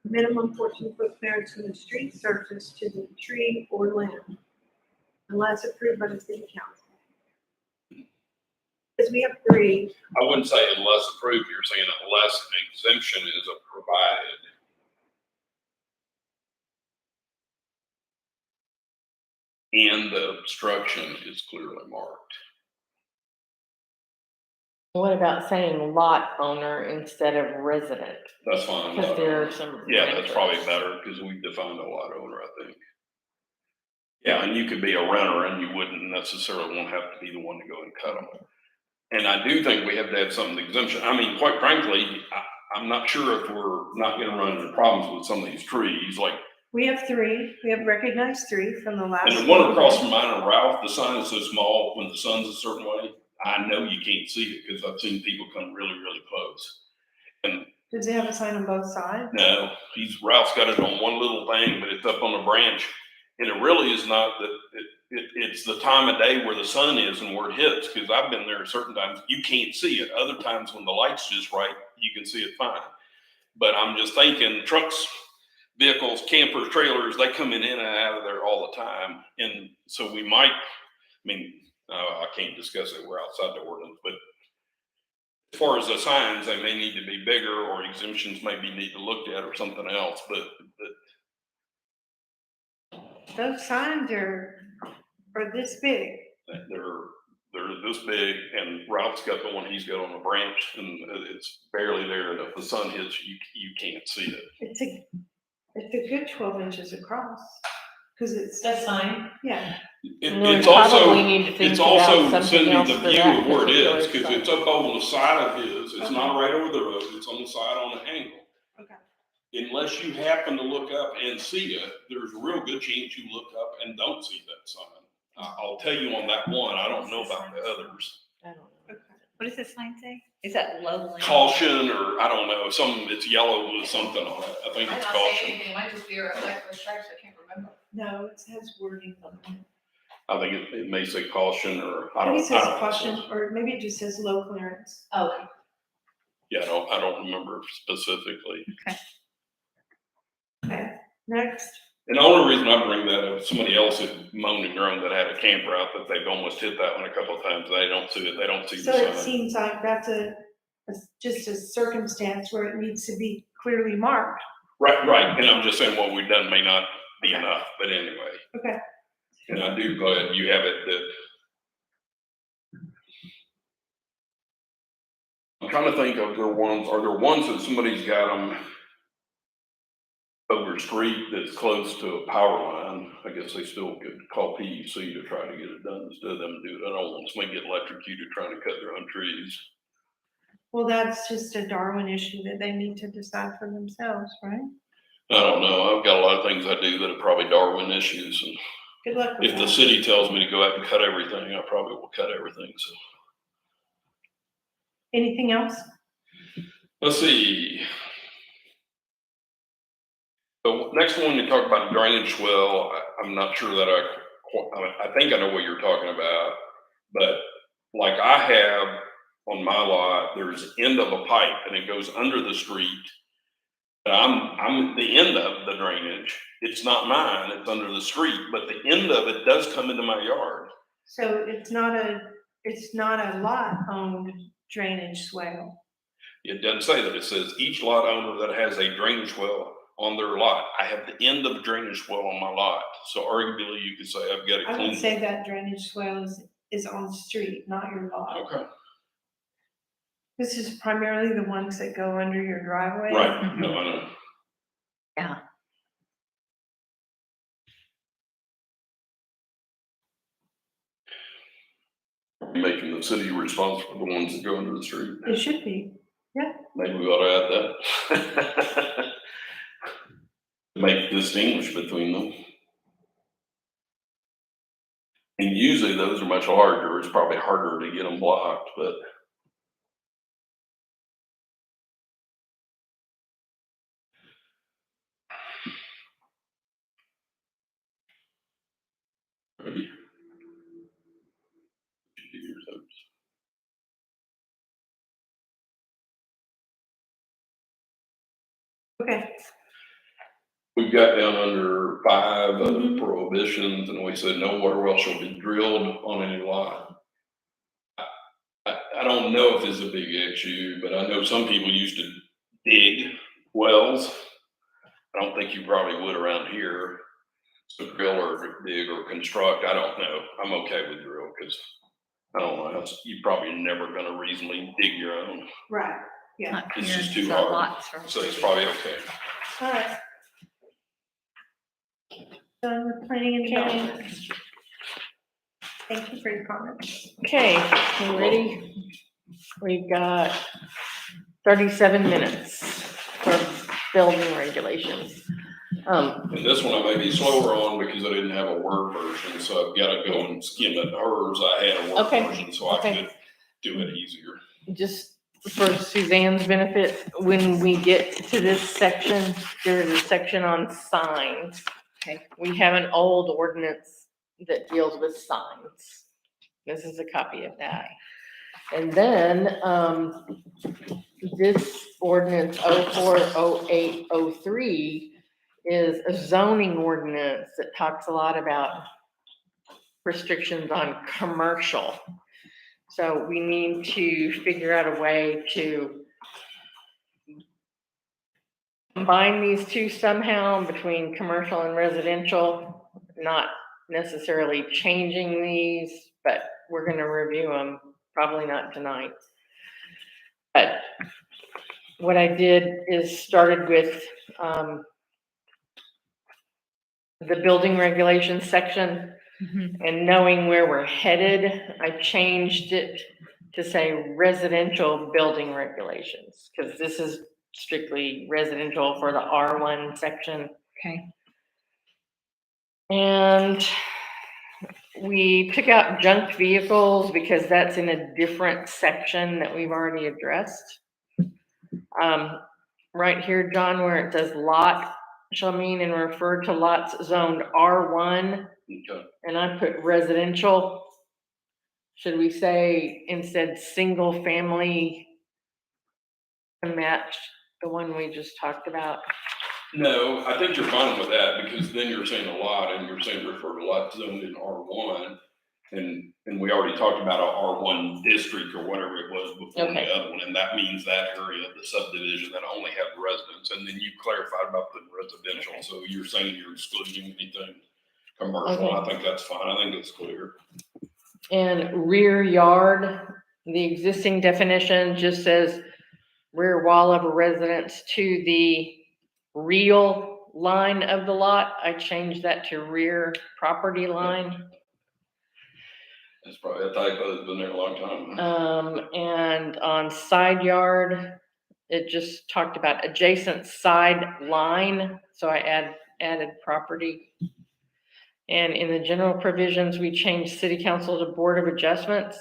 [SPEAKER 4] minimum 14-foot clearance from the street surface to the tree or limb, unless approved by the city council. Because we have 3,
[SPEAKER 2] I wouldn't say unless approved, you're saying unless an exemption is provided. And the obstruction is clearly marked.
[SPEAKER 5] What about saying lot owner instead of resident?
[SPEAKER 2] That's fine.
[SPEAKER 5] Because there are some.
[SPEAKER 2] Yeah, that's probably better because we've defined a lot owner, I think. Yeah, and you could be a renter and you wouldn't necessarily want to have to be the one to go and cut them. And I do think we have to have some exemption. I mean, quite frankly, I'm not sure if we're not going to run into problems with some of these trees, like.
[SPEAKER 4] we have 3, we have recognized 3 from the last.
[SPEAKER 2] And the one across from mine and Ralph, the sign is so small when the sun's a certain way, I know you can't see it because I've seen people come really, really close. And
[SPEAKER 4] Does it have a sign on both sides?
[SPEAKER 2] no, Ralph's got it on one little thing, but it's up on a branch. And it really is not that it's the time of day where the sun is and where it hits. Because I've been there certain times, you can't see it. Other times when the light's just right, you can see it fine. But I'm just thinking trucks, vehicles, campers, trailers, they come in and out of there all the time. And so we might, I mean, I can't discuss it, we're outside the ordinance, but as far as the signs, they may need to be bigger or exemptions maybe need to look at or something else, but
[SPEAKER 4] Those signs are this big.
[SPEAKER 2] they're this big, and Ralph's got the one he's got on the branch, and it's barely there, and if the sun hits, you can't see it.
[SPEAKER 4] It's a good 12 inches across, because it's,
[SPEAKER 1] That's fine.
[SPEAKER 4] yeah.
[SPEAKER 2] It's
[SPEAKER 5] We
[SPEAKER 2] also,
[SPEAKER 5] probably need to think
[SPEAKER 2] it's also
[SPEAKER 5] about something
[SPEAKER 2] Cindy,
[SPEAKER 5] else
[SPEAKER 2] the
[SPEAKER 5] for
[SPEAKER 2] view
[SPEAKER 5] that
[SPEAKER 2] of where it
[SPEAKER 5] particular
[SPEAKER 2] is, because
[SPEAKER 5] site.
[SPEAKER 2] it's up on the side of his, it's
[SPEAKER 4] Okay.
[SPEAKER 2] not right over the road, it's on the side on the angle.
[SPEAKER 4] Okay.
[SPEAKER 2] Unless you happen to look up and see it, there's a real good chance you look up and don't see that sign. I'll tell you on that one, I don't know about the others.
[SPEAKER 5] I don't know.
[SPEAKER 4] Okay.
[SPEAKER 6] What does the sign say? Is that low? land?
[SPEAKER 2] Caution, or I don't know, it's yellow with something on it, I think
[SPEAKER 3] Might
[SPEAKER 2] it's
[SPEAKER 3] not say
[SPEAKER 2] caution.
[SPEAKER 3] anything, it might just be a regular stripes, I can't remember.
[SPEAKER 4] No, it has wording on it.
[SPEAKER 2] I think it may say caution, or I
[SPEAKER 4] Maybe
[SPEAKER 2] don't.
[SPEAKER 4] it says
[SPEAKER 2] I don't know.
[SPEAKER 4] caution, or maybe it just says low clearance.
[SPEAKER 3] Okay.
[SPEAKER 2] Yeah, I don't remember specifically.
[SPEAKER 4] Okay, next.
[SPEAKER 2] And the only reason I bring that up, somebody else had moaned and groaned that had a camper out that they've almost hit that one a couple of times. They don't see it. They don't see
[SPEAKER 4] So
[SPEAKER 2] the
[SPEAKER 4] it
[SPEAKER 2] sign.
[SPEAKER 4] seems like that's just a circumstance where it needs to be clearly marked.
[SPEAKER 2] Right. And I'm just saying what we've done may not be enough, but anyway.
[SPEAKER 4] Okay.
[SPEAKER 2] And I do glad you have it that. I'm trying to think of are there ones that somebody's got them over a street that's close to a power line? I guess they still could call PUC to try to get it done instead of them do it. I don't want somebody get electrocuted trying to cut their own trees.
[SPEAKER 4] Well, that's just a Darwin issue that they need to decide for themselves, right?
[SPEAKER 2] I don't know. I've got a lot of things I do that are probably Darwin issues, and
[SPEAKER 4] Good luck with
[SPEAKER 2] if the
[SPEAKER 4] that.
[SPEAKER 2] city tells me to go out and cut everything, I probably will cut everything. So
[SPEAKER 4] Anything else?
[SPEAKER 2] let's see. The next one you talk about drainage well, I'm not sure that I think I know what you're talking about, but like I have on my lot, there's end of a pipe and it goes under the street. And I'm at the end of the drainage. It's not mine, it's under the street, but the end of it does come into my yard.
[SPEAKER 4] So it's not a lot owned drainage swale.
[SPEAKER 2] It doesn't say that. It says each lot owner that has a drainage well on their lot. I have the end of a drainage well on my lot. So arguably you could say I've got it
[SPEAKER 4] I would
[SPEAKER 2] clean.
[SPEAKER 4] say that drainage swale is on the street, not your lot.
[SPEAKER 2] Okay,
[SPEAKER 4] This is primarily the ones that go under your driveway.
[SPEAKER 2] right. No, I know.
[SPEAKER 6] Yeah.
[SPEAKER 2] Making the city responsible for the ones that go under the street.
[SPEAKER 4] It should be.
[SPEAKER 2] Maybe we ought to add that. Make distinguish between them. And usually those are much larger. It's probably harder to get them blocked, but. Maybe.
[SPEAKER 4] Okay,
[SPEAKER 2] We've got down under 5
[SPEAKER 4] Mhm.
[SPEAKER 2] prohibitions, and we said no water well shall be drilled on any lot. I don't know if this is a big issue, but I know some people used to dig wells. I don't think you probably would around here. So drill or dig or construct, I don't know. I'm okay with drill because I don't know, you're probably never gonna reasonably dig your own.
[SPEAKER 4] right, yeah,
[SPEAKER 6] Not
[SPEAKER 2] It's
[SPEAKER 6] here,
[SPEAKER 2] just too
[SPEAKER 6] so
[SPEAKER 2] hard.
[SPEAKER 6] lots are-
[SPEAKER 2] So it's probably okay.
[SPEAKER 1] All right. Done with planning and development.
[SPEAKER 4] thank you for your comments.
[SPEAKER 5] Okay, you ready? We've got 37 minutes for building regulations.
[SPEAKER 2] And this one I may be slower on because I didn't have a Word version, so I've gotta go and skim it. Hers, I had a Word
[SPEAKER 5] Okay,
[SPEAKER 2] version, so I
[SPEAKER 5] okay.
[SPEAKER 2] could do it easier.
[SPEAKER 5] Just for Suzanne's benefit, when we get to this section, there's a section on signs.
[SPEAKER 6] Okay.
[SPEAKER 5] We have an old ordinance that deals with signs. This is a copy of that. And then, this ordinance 040803 is a zoning ordinance that talks a lot about restrictions on commercial. So we need to figure out a way to combine these two somehow between commercial and residential, not necessarily changing these, but we're gonna review them, probably not tonight. But what I did is started with, the building regulations section,
[SPEAKER 6] Mhm.
[SPEAKER 5] and knowing where we're headed, I changed it to say residential building regulations, because this is strictly residential for the R1 section.
[SPEAKER 6] Okay,
[SPEAKER 5] And we took out junk vehicles because that's in a different section that we've already addressed. Right here, John, where it says lot shall mean and refer to lots zoned R1,
[SPEAKER 2] Okay.
[SPEAKER 5] and I put residential. Should we say instead single family to match the one we just talked about?
[SPEAKER 2] No, I think you're fine with that because then you're saying a lot and you're saying refer to lot zoned in R1. And we already talked about a R1 district or whatever it was before
[SPEAKER 5] Okay.
[SPEAKER 2] the other one. And that means that area of the subdivision that only have residents. And then you clarified about the residential. So you're saying you're excluding anything commercial.
[SPEAKER 5] Okay.
[SPEAKER 2] I think that's fine. I think it's clear.
[SPEAKER 5] And rear yard, the existing definition just says rear wall of a residence to the real line of the lot. I changed that to rear property line.
[SPEAKER 2] That's probably a typo that's been there a long time.
[SPEAKER 5] And on side yard, it just talked about adjacent side line, so I added property. And in the general provisions, we changed city council to board of adjustments.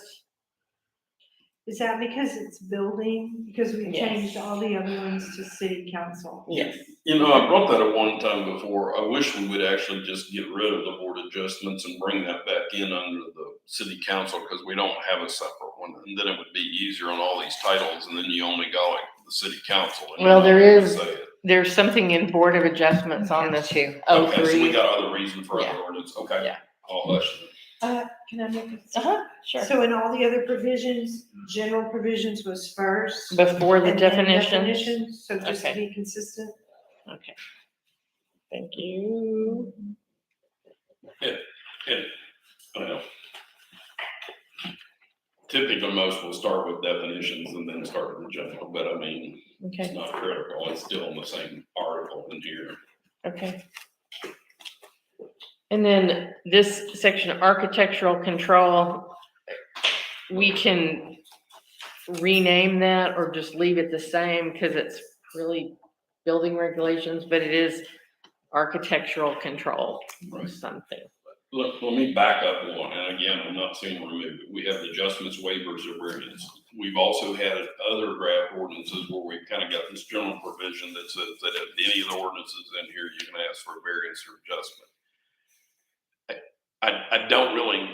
[SPEAKER 4] Is that because it's building? Because we
[SPEAKER 5] Yes.
[SPEAKER 4] changed all the other ones to city council?
[SPEAKER 5] Yes.
[SPEAKER 2] You know, I brought that up one time before. I wish we would actually just get rid of the board adjustments and bring that back in under the city council because we don't have a separate one. And then it would be easier on all these titles and then you only got like the city council. And
[SPEAKER 5] Well,
[SPEAKER 2] you're not
[SPEAKER 5] there
[SPEAKER 2] gonna
[SPEAKER 5] is-
[SPEAKER 2] say it.
[SPEAKER 5] There's something in board of adjustments on this
[SPEAKER 6] too.
[SPEAKER 2] Okay, so we
[SPEAKER 5] 03.
[SPEAKER 2] got other reason for
[SPEAKER 5] Yeah.
[SPEAKER 2] other ordinance. Okay.
[SPEAKER 5] Yeah.
[SPEAKER 2] I'll hush.
[SPEAKER 4] Can I make a?
[SPEAKER 5] Sure.
[SPEAKER 4] So in all the other provisions, general provisions was first.
[SPEAKER 5] Before the
[SPEAKER 4] and then
[SPEAKER 5] definitions.
[SPEAKER 4] definitions, so just to
[SPEAKER 5] Okay.
[SPEAKER 4] be consistent.
[SPEAKER 5] Okay. Thank you.
[SPEAKER 2] Well, typically most will start with definitions and then start with the general, but I mean, it's
[SPEAKER 5] Okay,
[SPEAKER 2] not critical. It's still in the same article in here.
[SPEAKER 5] okay. And then this section, architectural control, we can rename that or just leave it the same because it's really building regulations, but it is architectural control or
[SPEAKER 2] Right.
[SPEAKER 5] something.
[SPEAKER 2] let me back up one, and again, I'm not saying remove it. We have the adjustments, waivers, or variance. We've also had other draft ordinances where we've kind of got this general provision that says that if any of the ordinances in here, you can ask for a variance or adjustment. I don't really,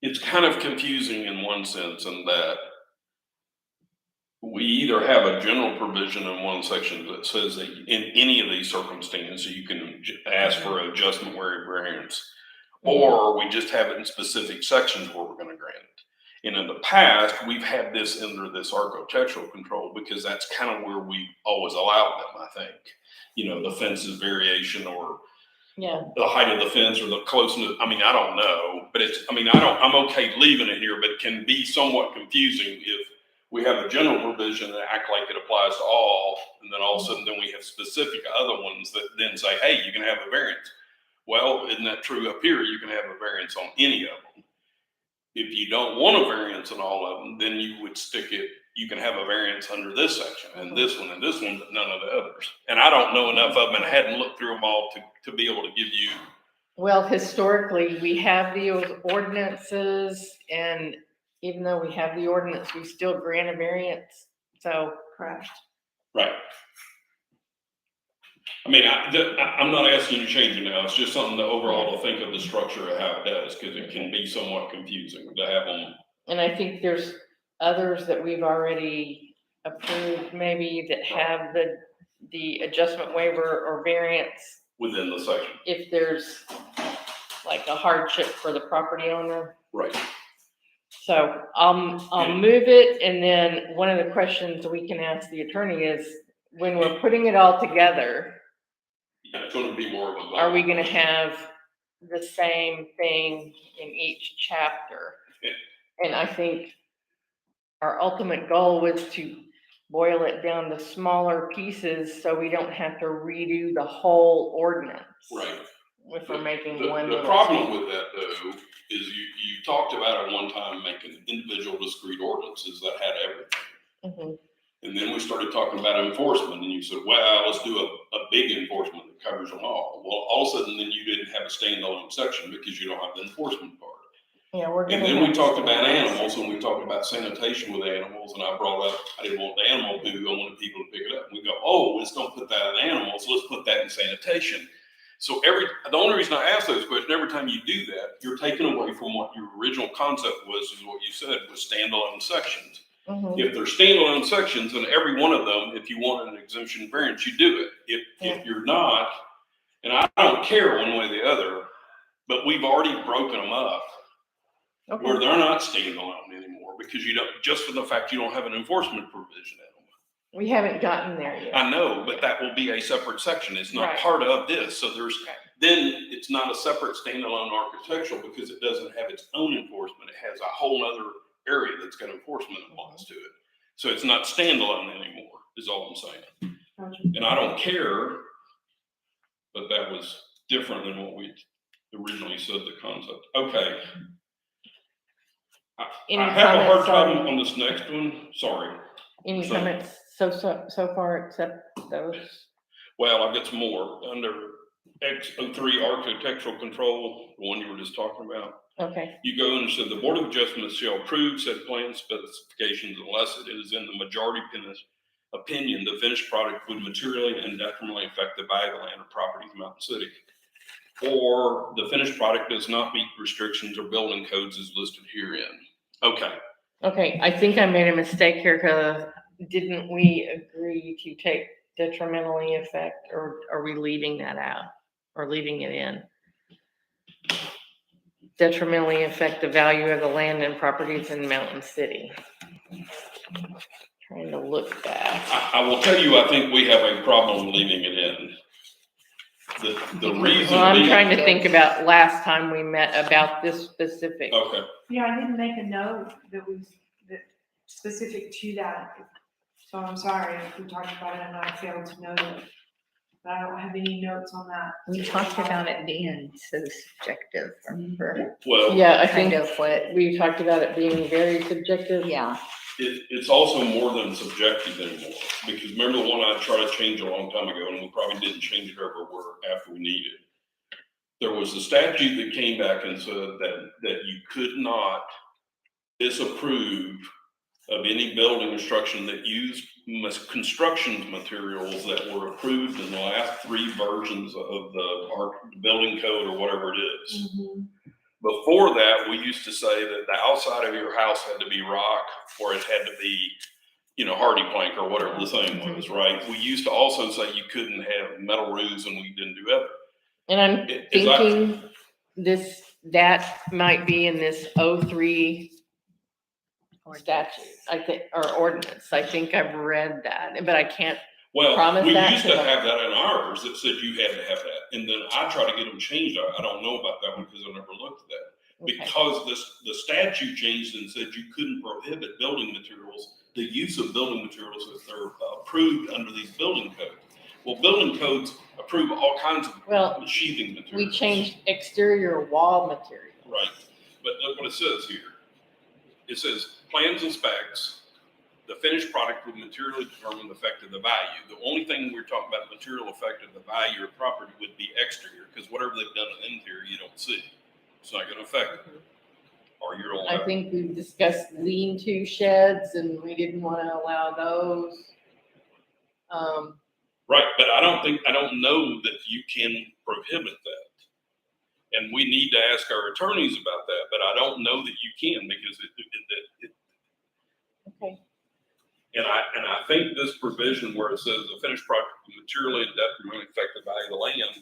[SPEAKER 2] it's kind of confusing in one sense in that we either have a general provision in one section that says that in any of these circumstances, you can ask for an adjustment where variance, or we just have it in specific sections where we're going to grant it. And in the past, we've had this under this architectural control because that's kind of where we always allowed them, I think. You know, the fences variation or
[SPEAKER 5] Yeah,
[SPEAKER 2] the height of the fence or the closeness. I mean, I don't know, but I'm okay leaving it here, but it can be somewhat confusing if we have a general provision that act like it applies to all, and then all of a sudden then we have specific other ones that then say, hey, you can have a variance. Well, isn't that true up here? You can have a variance on any of them. If you don't want a variance on all of them, then you would stick it, you can have a variance under this section and this one, but none of the others. And I don't know enough of them and I hadn't looked through them all to be able to give you.
[SPEAKER 5] well, historically, we have the ordinances, and even though we have the ordinance, we still grant a variance, so.
[SPEAKER 4] Correct.
[SPEAKER 2] Right. I mean, I'm not asking you to change it now. It's just something to overall to think of the structure of how it does, because it can be somewhat confusing to have them.
[SPEAKER 5] And I think there's others that we've already approved, maybe that have the adjustment waiver or variance
[SPEAKER 2] Within the section.
[SPEAKER 5] if there's like a hardship for the property owner.
[SPEAKER 2] Right.
[SPEAKER 5] So I'll move it, and then one of the questions we can ask the attorney is, when we're putting it all together,
[SPEAKER 2] Yeah, it's gonna be more of a.
[SPEAKER 5] are we gonna have the same thing in each chapter?
[SPEAKER 2] Yeah.
[SPEAKER 5] And I think our ultimate goal was to boil it down to smaller pieces so we don't have to redo the whole ordinance.
[SPEAKER 2] Right.
[SPEAKER 5] If we're making
[SPEAKER 2] The
[SPEAKER 5] one.
[SPEAKER 2] problem with that though, is you talked about at one time making individual discrete ordinances that had everything.
[SPEAKER 5] Mhm.
[SPEAKER 2] And then we started talking about enforcement and you said, well, let's do a big enforcement that covers them all. Well, all of a sudden then you didn't have a standalone section because you don't have the enforcement part.
[SPEAKER 5] Yeah, we're
[SPEAKER 2] And
[SPEAKER 5] gonna.
[SPEAKER 2] then we
[SPEAKER 5] have
[SPEAKER 2] talked
[SPEAKER 5] to-
[SPEAKER 2] about animals and we talked about sanitation with animals and I brought up, I didn't want the animal poo, I wanted people to pick it up. And we go, oh, let's don't put that in animals, let's put that in sanitation. So the only reason I ask those questions, every time you do that, you're taking away from what your original concept was, is what you said was standalone sections.
[SPEAKER 5] Mhm.
[SPEAKER 2] If they're standalone sections, then every one of them, if you want an exemption variance, you do it. If you're not, and I don't care one way or the other, but we've already broken them up
[SPEAKER 5] Okay.
[SPEAKER 2] where they're not standalone anymore because you don't, just for the fact you don't have an enforcement provision in them.
[SPEAKER 5] We haven't gotten there yet.
[SPEAKER 2] I know, but that will be a separate section. It's not
[SPEAKER 5] Right.
[SPEAKER 2] part of this. So
[SPEAKER 5] Right.
[SPEAKER 2] then it's not a separate standalone architectural because it doesn't have its own enforcement. It has a whole other area that's got enforcement applies to it. So it's not standalone anymore, is all I'm saying. And I don't care, but that was different than what we originally said the concept. Okay.
[SPEAKER 5] Any
[SPEAKER 2] I have a hard
[SPEAKER 5] comments
[SPEAKER 2] time on this next one. Sorry.
[SPEAKER 5] Any
[SPEAKER 2] So-
[SPEAKER 5] comments so far except those?
[SPEAKER 2] Well, I've got some more under X03 architectural control, the one you were just talking about.
[SPEAKER 5] Okay,
[SPEAKER 2] You go in and said the Board of Adjustments shall approve said plan specifications unless it is in the majority opinion, the finished product would materially and detrimentally affect the value of the land or property of Mountain City. Or the finished product does not meet restrictions or building codes as listed herein. Okay,
[SPEAKER 5] I think I made a mistake here, because didn't we agree to take detrimentally affect, or are we leaving that out or leaving it in? Detrimentally affect the value of the land and properties in Mountain City. Trying to look back.
[SPEAKER 2] I will tell you, I think we have a problem leaving it in. The reason.
[SPEAKER 5] Well, I'm
[SPEAKER 2] being-
[SPEAKER 5] trying to think about last time we met about this specific.
[SPEAKER 2] Okay,
[SPEAKER 4] Yeah, I didn't make a note that specific to that. So I'm sorry if we talked about it and I failed to note it. But I don't have any notes on that.
[SPEAKER 6] We talked about it being so subjective, remember?
[SPEAKER 2] well.
[SPEAKER 5] Yeah, I
[SPEAKER 6] Kind
[SPEAKER 5] think
[SPEAKER 6] of what,
[SPEAKER 5] we talked about it being very subjective.
[SPEAKER 6] yeah,
[SPEAKER 2] It's also more than subjective anymore, because remember the one I tried to change a long time ago, and we probably didn't change it everywhere after we needed. there was a statute that came back and said that you could not disapprove of any building construction that used construction materials that were approved in the last 3 versions of our building code or whatever it is. Before that, we used to say that the outside of your house had to be rock, or it had to be, hardy plank or whatever the thing was, right? We used to also say you couldn't have metal roofs, and we didn't do other.
[SPEAKER 5] And I'm thinking that might be in this 03 statute, I think, or ordinance. I think I've read that, but I can't
[SPEAKER 2] Well,
[SPEAKER 5] promise
[SPEAKER 2] we
[SPEAKER 5] that
[SPEAKER 2] used
[SPEAKER 5] to
[SPEAKER 2] to
[SPEAKER 5] them.
[SPEAKER 2] have that in ours that said you had to have that. And then I tried to get them changed. I don't know about that one because I never looked at that.
[SPEAKER 5] Okay.
[SPEAKER 2] Because the statute changed and said you couldn't prohibit building materials, the use of building materials if they're approved under these building codes. Well, building codes approve all kinds of sheathing materials.
[SPEAKER 5] We changed exterior wall material.
[SPEAKER 2] Right. But look what it says here. It says plans and specs, the finished product would materially determine the effect of the value. The only thing we're talking about material effect of the value of property would be exterior, because whatever they've done in the interior, you don't see. It's not gonna affect it. Or you don't
[SPEAKER 5] I
[SPEAKER 2] have.
[SPEAKER 5] think we discussed lean-to sheds and we didn't want to allow those.
[SPEAKER 2] Right, but I don't know that you can prohibit that. And we need to ask our attorneys about that, but I don't know that you can, because
[SPEAKER 5] Okay.
[SPEAKER 2] And I think this provision where it says the finished product will materially and detrimentally affect the value of the land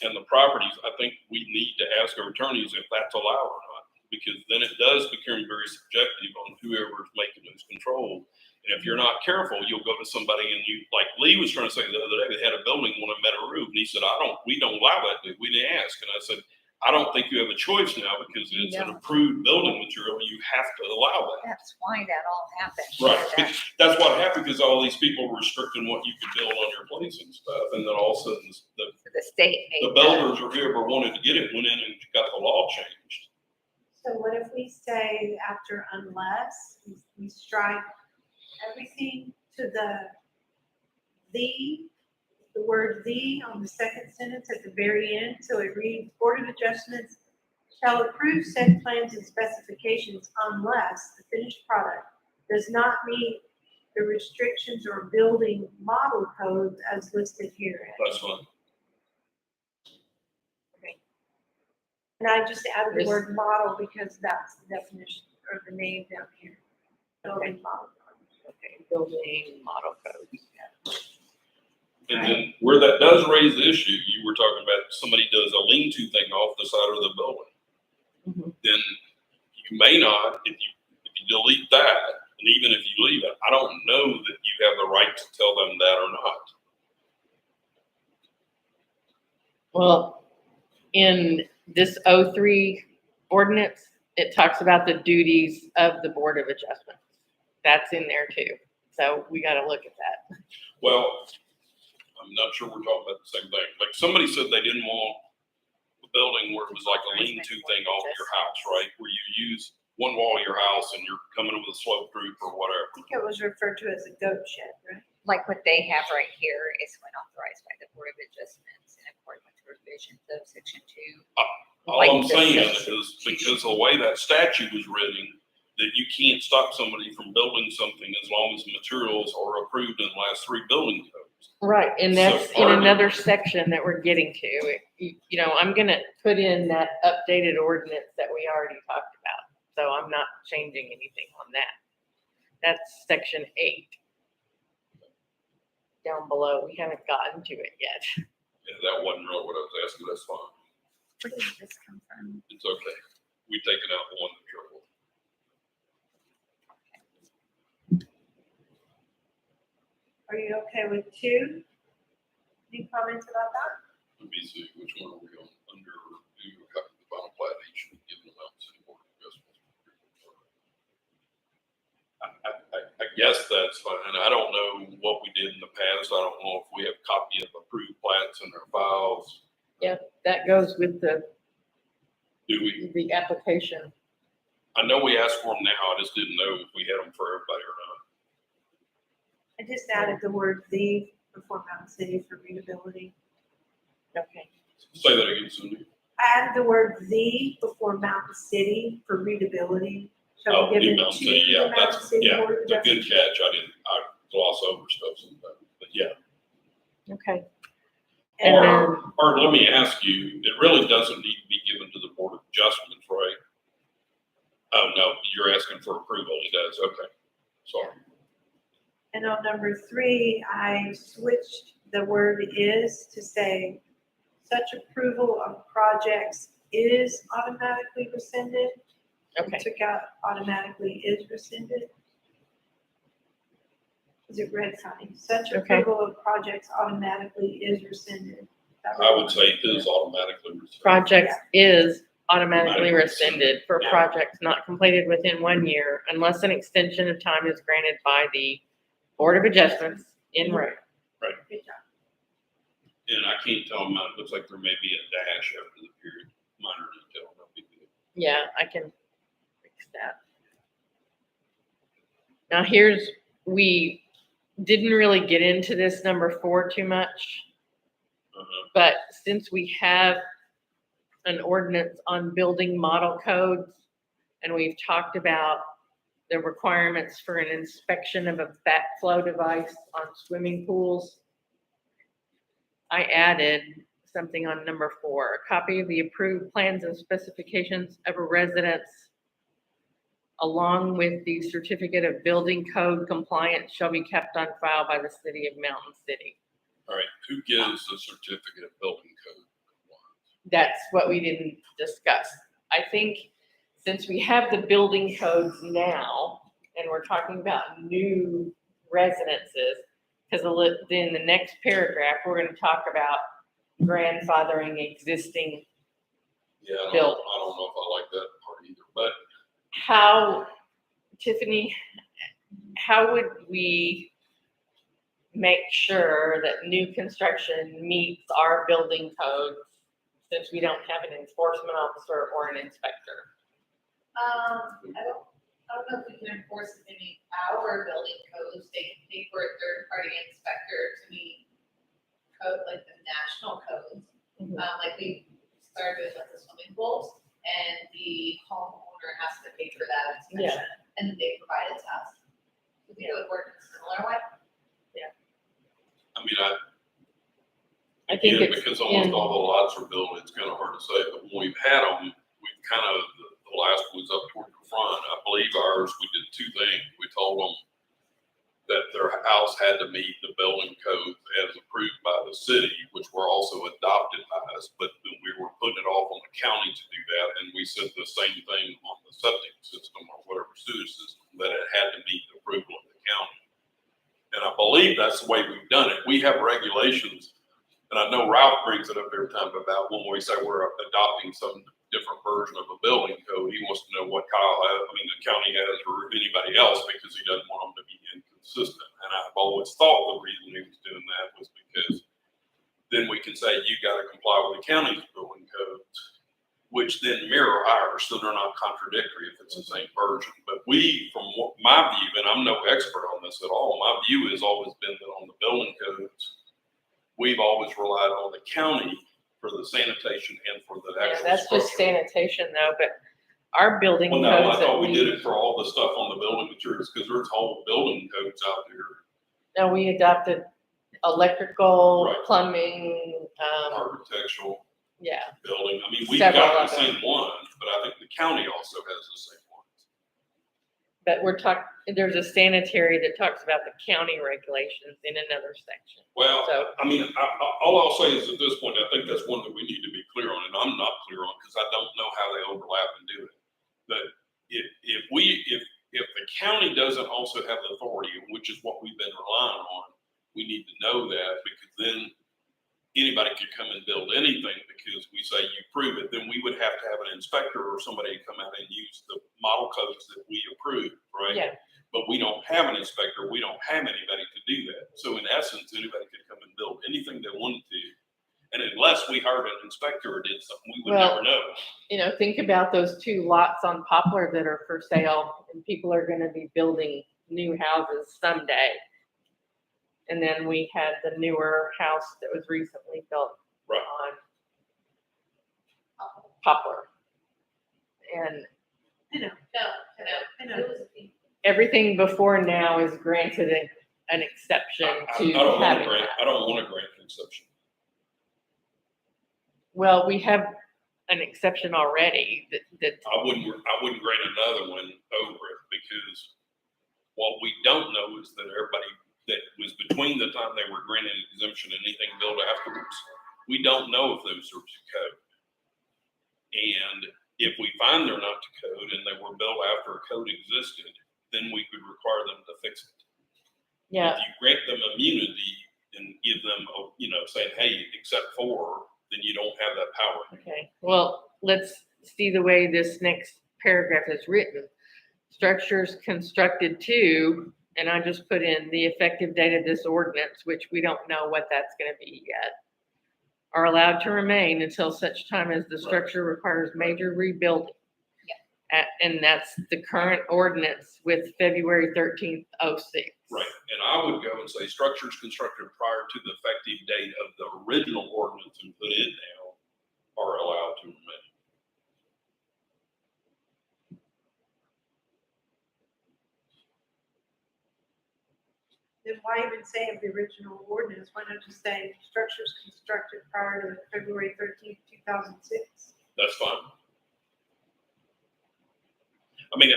[SPEAKER 2] and the properties, I think we need to ask our attorneys if that's allowed or not, because then it does become very subjective on whoever's making those controls. And if you're not careful, you'll go to somebody and like Lee was trying to say the other day, they had a building on a metal roof, and he said, we don't allow that, dude. We didn't ask. And I said, I don't think you have a choice now, because it's an approved building material. You have to allow that.
[SPEAKER 6] That's why that all happened.
[SPEAKER 2] Right. That's what happened, because all these people were restricting what you could build on your place and stuff. And then all of a sudden
[SPEAKER 6] The state
[SPEAKER 2] the
[SPEAKER 6] made
[SPEAKER 2] builders or whoever wanted to get it went in and got the law changed.
[SPEAKER 4] So what if we say after unless, we strike everything to the word "the" on the second sentence at the very end, so it reads, Board of Adjustments shall approve said plans and specifications unless the finished product does not meet the restrictions or building model codes as listed herein.
[SPEAKER 2] That's fine.
[SPEAKER 4] And I just added the word model because that's the definition or the name down here. Building model.
[SPEAKER 5] Okay, building model codes.
[SPEAKER 2] And then where that does raise the issue, you were talking about somebody does a lean-to thing off the side of the building. Then you may not, if you delete that, and even if you leave it, I don't know that you have the right to tell them that or not.
[SPEAKER 5] Well, in this 03 ordinance, it talks about the duties of the Board of Adjustments. That's in there too. So we got to look at that.
[SPEAKER 2] Well, I'm not sure we're talking about the same thing. Like somebody said they didn't want a building where it was like a lean-to thing off your house, right? Where you use one wall of your house and you're coming with a slope roof or whatever.
[SPEAKER 4] I think it was referred to as a goat shed, right?
[SPEAKER 6] like what they have right here is when authorized by the Board of Adjustments in accordance with provisions of Section 2.
[SPEAKER 2] All I'm saying is because the way that statute was written, that you can't stop somebody from building something as long as the materials are approved in the last 3 building codes.
[SPEAKER 5] Right, and that's
[SPEAKER 2] So
[SPEAKER 5] in another section that we're getting to. You know, I'm gonna put in that updated ordinance that we already talked about. So I'm not changing anything on that. That's section 8. Down below, we haven't gotten to it yet.
[SPEAKER 2] Yeah, that wasn't really what I was asking. That's fine.
[SPEAKER 6] Where did this come from?
[SPEAKER 2] It's okay. We've taken out the one that trouble.
[SPEAKER 4] Are you okay with 2? Any comments about that?
[SPEAKER 2] Let me see, which one are we on? Under, do a copy of the final plat, each should give them out to the Board of Adjustments. I guess that's fine. I don't know what we did in the past. I don't know if we have a copy of approved plats in our files.
[SPEAKER 5] Yeah, that goes with
[SPEAKER 2] Do we?
[SPEAKER 5] the application.
[SPEAKER 2] I know we asked for them now. I just didn't know if we had them for everybody or not.
[SPEAKER 4] I just added the word "the" before Mountain City for readability.
[SPEAKER 5] Okay.
[SPEAKER 2] Say that again, Cindy.
[SPEAKER 4] Add the word "the" before Mountain City for readability. Shall
[SPEAKER 2] Oh,
[SPEAKER 4] be
[SPEAKER 2] New
[SPEAKER 4] given
[SPEAKER 2] Mountain
[SPEAKER 4] to
[SPEAKER 2] City, yeah,
[SPEAKER 4] the Mountain
[SPEAKER 2] that's,
[SPEAKER 4] City
[SPEAKER 2] yeah,
[SPEAKER 4] Board of
[SPEAKER 2] it's a good
[SPEAKER 4] Adjustment.
[SPEAKER 2] catch. I gloss over stuff sometimes, but yeah.
[SPEAKER 5] Okay.
[SPEAKER 4] And
[SPEAKER 5] And
[SPEAKER 4] then,
[SPEAKER 5] then,
[SPEAKER 2] Or let me ask you, it really doesn't need to be given to the Board of Adjustments, right? Oh, no, you're asking for approval. It does, okay. Sorry.
[SPEAKER 4] and on number 3, I switched the word "is" to say, such approval of projects is automatically rescinded.
[SPEAKER 5] okay,
[SPEAKER 4] Took out automatically is rescinded. Is it red sign? Such
[SPEAKER 5] Okay.
[SPEAKER 4] approval of projects automatically is rescinded.
[SPEAKER 2] I would say it is automatically rescinded.
[SPEAKER 5] projects is automatically
[SPEAKER 2] Automatically
[SPEAKER 5] rescinded for
[SPEAKER 2] yeah.
[SPEAKER 5] projects not completed within 1 year unless an extension of time is granted by the Board of Adjustments in writing.
[SPEAKER 4] Good job.
[SPEAKER 2] And I can't tell them, it looks like there may be a dash after the period, minor detail, no big deal.
[SPEAKER 5] Yeah, I can fix that. Now we didn't really get into this number 4 too much, but since we have an ordinance on building model codes, and we've talked about the requirements for an inspection of a backflow device on swimming pools, I added something on number 4, a copy of the approved plans and specifications of a residence along with the certificate of building code compliance shall be kept on file by the city of Mountain City.
[SPEAKER 2] All right, who gives the certificate of building code?
[SPEAKER 5] That's what we didn't discuss. I think since we have the building codes now, and we're talking about new residences, because in the next paragraph, we're gonna talk about grandfathering existing.
[SPEAKER 2] Yeah, I
[SPEAKER 5] Building.
[SPEAKER 2] don't know if I like that part either, but
[SPEAKER 5] How, Tiffany, how would we make sure that new construction meets our building codes since we don't have an enforcement officer or an inspector?
[SPEAKER 3] I don't know if we can enforce any our building codes, they can pay for a third-party inspector to meet code, like the national codes.
[SPEAKER 5] Mhm.
[SPEAKER 3] Like we started with like the swimming pools, and the homeowner has to pay for that inspection, and they provide it to us. We think it would work in a similar way.
[SPEAKER 2] I mean,
[SPEAKER 5] I think
[SPEAKER 2] again,
[SPEAKER 5] it's
[SPEAKER 2] because almost
[SPEAKER 5] in-
[SPEAKER 2] all the lots are built, it's kind of hard to say, but when we've had them, we've kind of, the last was up toward the front. I believe ours, we did 2 things. We told them that their house had to meet the building codes as approved by the city, which were also adopted by us, but then we were putting it off on the county to do that, and we said the same thing on the septic system or whatever sewage system, that it had to meet the approval of the county. And I believe that's the way we've done it. We have regulations, and I know Ralph brings it up every time about when we say we're adopting some different version of a building code. He wants to know what the county has, or anybody else, because he doesn't want them to be inconsistent. And I've always thought the reason he was doing that was because then we can say you got to comply with the county's building codes, which then mirror ours, so they're not contradictory if it's the same version. But we, from my view, and I'm no expert on this at all, my view has always been that on the building codes, we've always relied on the county for the sanitation and for the
[SPEAKER 5] Yeah,
[SPEAKER 2] actual
[SPEAKER 5] that's just
[SPEAKER 2] structure.
[SPEAKER 5] sanitation though, but our building
[SPEAKER 2] Well, no, I
[SPEAKER 5] codes that
[SPEAKER 2] thought we did it for all the stuff on the building materials, because there's whole building codes out there,
[SPEAKER 5] No, we adopted electrical,
[SPEAKER 2] Right.
[SPEAKER 5] plumbing,
[SPEAKER 2] architectural,
[SPEAKER 5] yeah.
[SPEAKER 2] building. I mean, we've
[SPEAKER 5] Several
[SPEAKER 2] got
[SPEAKER 5] of
[SPEAKER 2] the
[SPEAKER 5] them.
[SPEAKER 2] same ones, but I think the county also has the same ones.
[SPEAKER 5] But there's a sanitary that talks about the county regulations in another section.
[SPEAKER 2] Well,
[SPEAKER 5] So-
[SPEAKER 2] I mean, all I'll say is at this point, I think that's one that we need to be clear on, and I'm not clear on because I don't know how they overlap and do it. But if the county doesn't also have the authority, which is what we've been relying on, we need to know that, because then anybody could come and build anything because we say you prove it, then we would have to have an inspector or somebody come out and use the model codes that we approved, right?
[SPEAKER 5] Yeah,
[SPEAKER 2] But we don't have an inspector, we don't have anybody to do that. So in essence, anybody could come and build anything they wanted to. And unless we hired an inspector or did something, we would
[SPEAKER 5] Well-
[SPEAKER 2] never know.
[SPEAKER 5] think about those 2 lots on Poplar that are for sale, and people are gonna be building new houses someday. And then we had the newer house that was recently built
[SPEAKER 2] Right.
[SPEAKER 5] on poplar. And
[SPEAKER 3] No,
[SPEAKER 4] I know.
[SPEAKER 3] it was,
[SPEAKER 5] everything before now is granted an exception
[SPEAKER 2] I
[SPEAKER 5] to
[SPEAKER 2] don't want
[SPEAKER 5] having
[SPEAKER 2] to grant,
[SPEAKER 5] that.
[SPEAKER 2] I don't want to grant an exception.
[SPEAKER 5] Well, we have an exception already that,
[SPEAKER 2] I wouldn't grant another one over it because what we don't know is that everybody that was between the time they were granted exemption and anything built afterwards, we don't know if those are to code. And if we find they're not to code and they were built after a code existed, then we could require them to fix it.
[SPEAKER 5] yeah,
[SPEAKER 2] If you grant them immunity and give them, saying, hey, except for, then you don't have that power.
[SPEAKER 5] okay. Well, let's see the way this next paragraph is written. Structures constructed to, and I just put in the effective date of this ordinance, which we don't know what that's gonna be yet, are allowed to remain until such time as the structure requires major rebuilding. And that's the current ordinance with February 13th, 06.
[SPEAKER 2] Right, and I would go and say structures constructed prior to the effective date of the original ordinance and put it down are allowed to remain.
[SPEAKER 4] Then why even say of the original ordinance? Why not just say structures constructed prior to February 13th, 2006?
[SPEAKER 2] That's fine. I mean,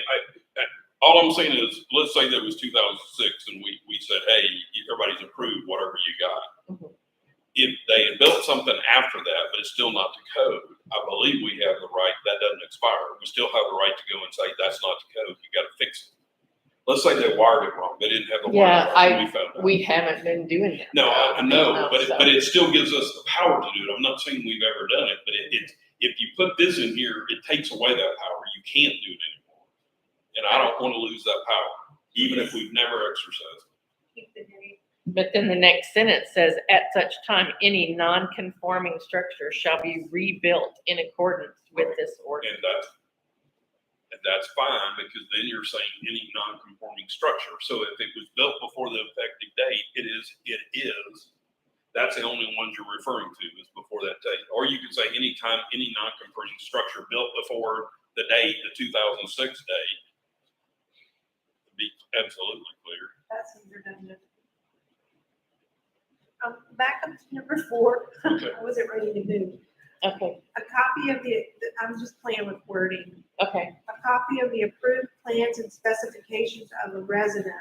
[SPEAKER 2] all I'm saying is, let's say that was 2006 and we said, hey, everybody's approved whatever you got.
[SPEAKER 5] Mhm.
[SPEAKER 2] If they had built something after that, but it's still not to code, I believe we have the right, that doesn't expire. We still have the right to go and say, that's not to code, you gotta fix it. Let's say they wired it wrong, they didn't have the
[SPEAKER 5] Yeah,
[SPEAKER 2] wire, we found out.
[SPEAKER 5] We haven't been doing that.
[SPEAKER 2] No, I know, but
[SPEAKER 5] So-
[SPEAKER 2] it still gives us the power to do it. I'm not saying we've ever done it, but if you put this in here, it takes away that power. You can't do it anymore. And I don't want to lose that power, even if we've never exercised it.
[SPEAKER 4] Keep the date.
[SPEAKER 5] But then the next sentence says, at such time, any non-conforming structure shall be rebuilt in accordance with this ordinance.
[SPEAKER 2] And that's fine, because then you're saying any non-conforming structure. So if it was built before the effective date, it is, that's the only ones you're referring to is before that date. Or you could say anytime, any non-conforming structure built before the date, the 2006 date, to be absolutely clear.
[SPEAKER 4] That seems redundant. Back up to number 4.
[SPEAKER 2] Okay.
[SPEAKER 4] I wasn't ready to move.
[SPEAKER 5] Okay,
[SPEAKER 4] A copy of I'm just playing with wording.
[SPEAKER 5] okay,
[SPEAKER 4] A copy of the approved plans and specifications of a resident,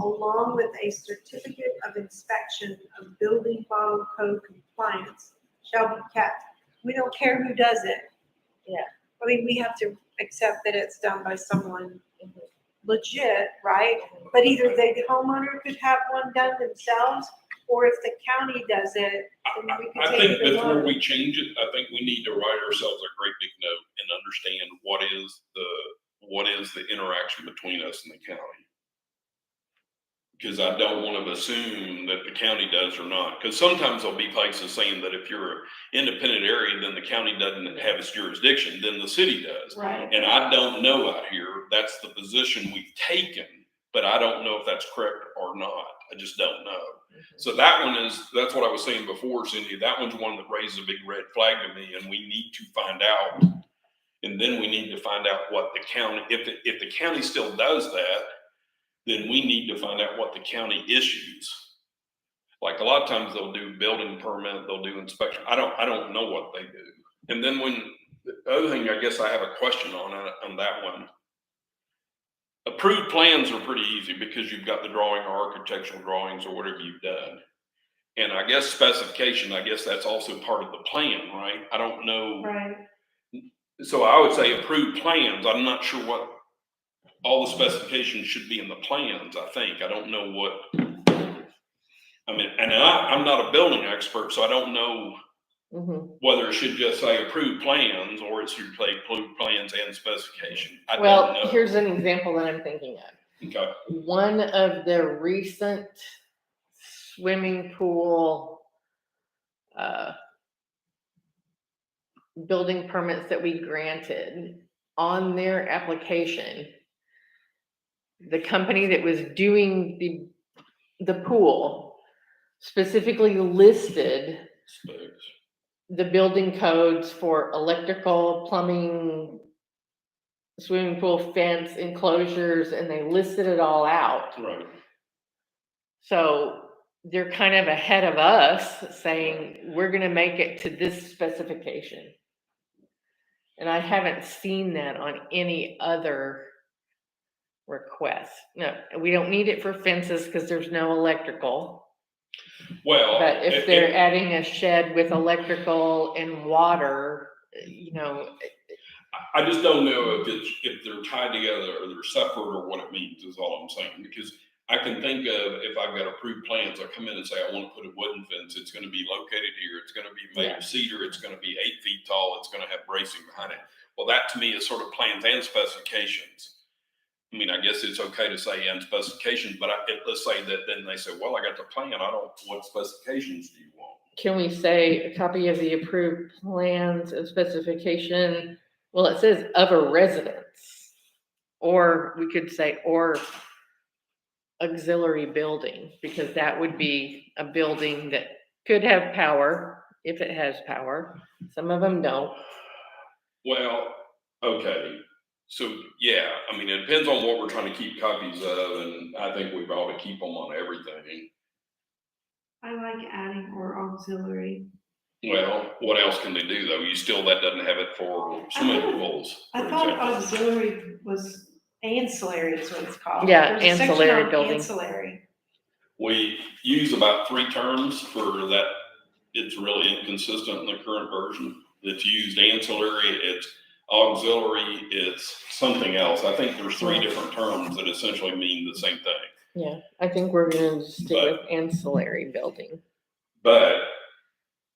[SPEAKER 4] along with a certificate of inspection of building model code compliance, shall be kept. We don't care who does it.
[SPEAKER 5] Yeah.
[SPEAKER 4] I mean, we have to accept that it's done by someone legit, right? But either the homeowner could have one done themselves, or if the county does it, then we could
[SPEAKER 2] I
[SPEAKER 4] take
[SPEAKER 2] think
[SPEAKER 4] it
[SPEAKER 2] before
[SPEAKER 4] along.
[SPEAKER 2] we change it, I think we need to write ourselves a great big note and understand what is the interaction between us and the county. Because I don't want to assume that the county does or not. Because sometimes there'll be places saying that if you're an independent area, then the county doesn't have its jurisdiction, then the city does.
[SPEAKER 4] Right.
[SPEAKER 2] And I don't know out here, that's the position we've taken, but I don't know if that's correct or not. I just don't know. So that's what I was saying before, Cindy. That one's one that raises a big red flag to me, and we need to find out. And then we need to find out what the county, if the county still does that, then we need to find out what the county issues. Like a lot of times they'll do building permit, they'll do inspection. I don't know what they do. And then the other thing, I guess I have a question on that one. Approved plans are pretty easy because you've got the drawing or architectural drawings or whatever you've done. And I guess specification, I guess that's also part of the plan, right? I don't know.
[SPEAKER 4] Right.
[SPEAKER 2] So I would say approved plans. I'm not sure what all the specifications should be in the plans, I think. I don't know what, I mean, and I'm not a building expert, so I don't know whether it should just say approved plans or it should say approved plans and specification. I don't
[SPEAKER 5] well,
[SPEAKER 2] know.
[SPEAKER 5] here's an example that I'm thinking of.
[SPEAKER 2] Okay.
[SPEAKER 5] One of the recent swimming pool building permits that we granted, on their application, the company that was doing the pool specifically listed
[SPEAKER 2] Specs.
[SPEAKER 5] the building codes for electrical, plumbing, swimming pool, fence, enclosures, and they listed it all out.
[SPEAKER 2] Right.
[SPEAKER 5] So they're kind of ahead of us saying, we're gonna make it to this specification. And I haven't seen that on any other request. No, we don't need it for fences because there's no electrical.
[SPEAKER 2] Well.
[SPEAKER 5] But if they're adding a shed with electrical and water, you know,
[SPEAKER 2] I just don't know if they're tied together or they're separate or what it means is all I'm saying. Because I can think of, if I've got approved plans, I come in and say, I want to put a wooden fence. It's going to be located here. It's going to be made of cedar. It's going to be 8 feet tall. It's going to have bracing behind it. Well, that to me is sort of plans and specifications. I mean, I guess it's okay to say and specifications, but let's say that then they say, well, I got the plan. What specifications do you want?
[SPEAKER 5] can we say a copy of the approved plans and specification? Well, it says of a residence, or we could say, or auxiliary building, because that would be a building that could have power, if it has power. Some of them don't.
[SPEAKER 2] Well, okay. So, yeah, I mean, it depends on what we're trying to keep copies of, and I think we ought to keep them on everything.
[SPEAKER 4] I like adding or auxiliary.
[SPEAKER 2] Well, what else can they do, though? That doesn't have it for swimming pools.
[SPEAKER 4] I
[SPEAKER 2] for
[SPEAKER 4] thought
[SPEAKER 2] example.
[SPEAKER 4] auxiliary was ancillary is what it's called.
[SPEAKER 5] Yeah,
[SPEAKER 4] There's a section
[SPEAKER 5] ancillary
[SPEAKER 4] on
[SPEAKER 5] building.
[SPEAKER 4] Ancillary.
[SPEAKER 2] We use about 3 terms for that. It's really inconsistent in the current version. It's used ancillary, it's auxiliary, it's something else. I think there's 3 different terms that essentially mean the same thing.
[SPEAKER 5] Yeah, I think we're gonna stick with ancillary building.
[SPEAKER 2] But